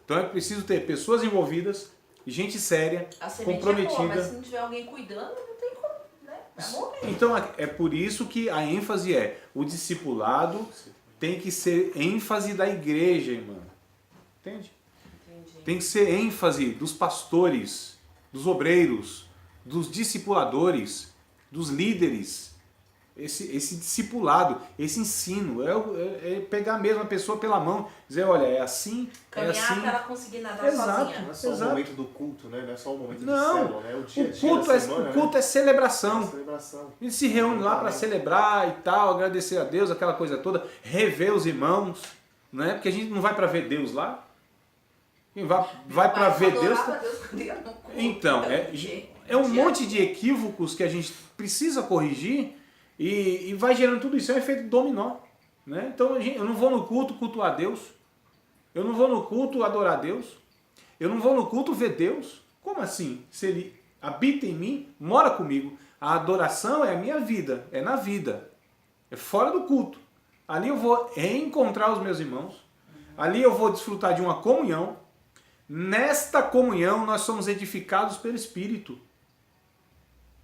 Então é preciso ter pessoas envolvidas, gente séria, A semente é boa, mas comprometida. se não tiver alguém cuidando, não tem como, né? Vai morrer. Então é por isso que a ênfase é o discipulado tem que ser ênfase da igreja, irmã. Entende? Entendi. Tem que ser ênfase dos pastores, dos obreiros, dos discipuladores, dos líderes. Esse discipulado, esse ensino, é pegar mesmo a pessoa pela mão, dizer, olha, é assim, Caminhar é assim. até ela conseguir nadar Exato. sozinha. Não é só Exato. o momento do culto, né? Não é só o momento Não. de célula, né? O dia a O dia culto, da semana, o culto é celebração. É celebração. A gente se reúne lá para celebrar e tal, agradecer a Deus, aquela coisa toda, rever os irmãos, né? Porque a gente não vai para ver Deus lá. Quem vai para ver Deus. Então, é um monte de equívocos que a gente precisa corrigir e vai gerando tudo isso. É um efeito dominó. Né? Então eu não vou no culto cultuar Deus. Eu não vou no culto adorar Deus. Eu não vou no culto ver Deus. Como assim? Se Ele habita em mim, mora comigo. A adoração é a minha vida, é na vida. É fora do culto. Ali eu vou reencontrar os meus irmãos. Ali eu vou desfrutar de uma comunhão. Nesta comunhão nós somos edificados pelo Espírito.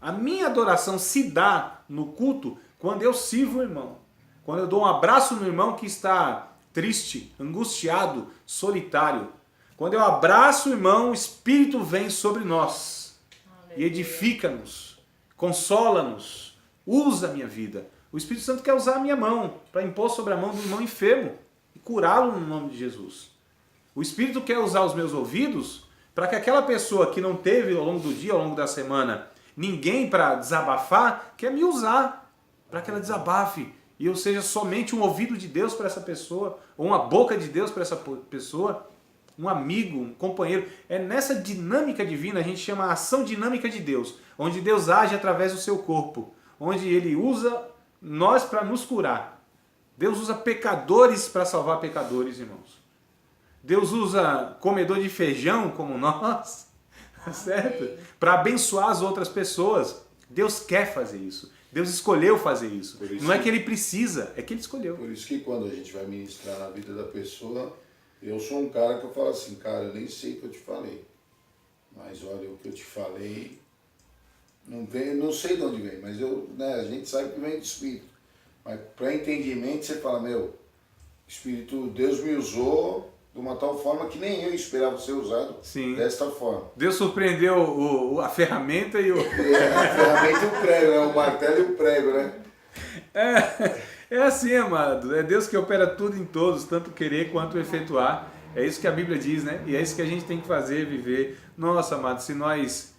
A minha adoração se dá no culto quando eu sirvo o irmão. Quando eu dou um abraço no irmão que está triste, angustiado, solitário. Quando eu abraço o irmão, o Espírito vem sobre nós. E edifica-nos, consola-nos, usa a minha vida. O Espírito Santo quer usar a minha mão para impor sobre a mão do irmão enfermo e curá-lo no nome de Jesus. O Espírito quer usar os meus ouvidos para que aquela pessoa que não teve ao longo do dia, ao longo da semana, ninguém para desabafar, quer me usar para que ela desabafe e eu seja somente um ouvido de Deus para essa pessoa, ou uma boca de Deus para essa pessoa, um amigo, um companheiro. É nessa dinâmica divina, a gente chama a ação dinâmica de Deus, onde Deus age através do seu corpo, onde Ele usa nós para nos curar. Deus usa pecadores para salvar pecadores, irmãos. Deus usa comedor de feijão como nós, certo? Para abençoar as outras pessoas. Deus quer fazer isso. Deus escolheu fazer isso. Não é que Ele precisa, é que Ele escolheu. Por isso que quando a gente vai ministrar na vida da pessoa, eu sou um cara que eu falo assim, cara, eu nem sei o que eu te falei. Mas olha, o que eu te falei, não sei de onde vem, mas a gente sabe que vem do Espírito. Mas para entendimento você fala, Espírito, Deus me usou de uma tal forma que nem eu esperava ser usado desta forma. Deus surpreendeu a ferramenta e o... A ferramenta e o prego, né? O martelo e o prego, né? É assim, amado. É Deus que opera tudo em todos, tanto querer quanto efetuar. É isso que a Bíblia diz, né? E é isso que a gente tem que fazer, viver. Nossa, amado, se nós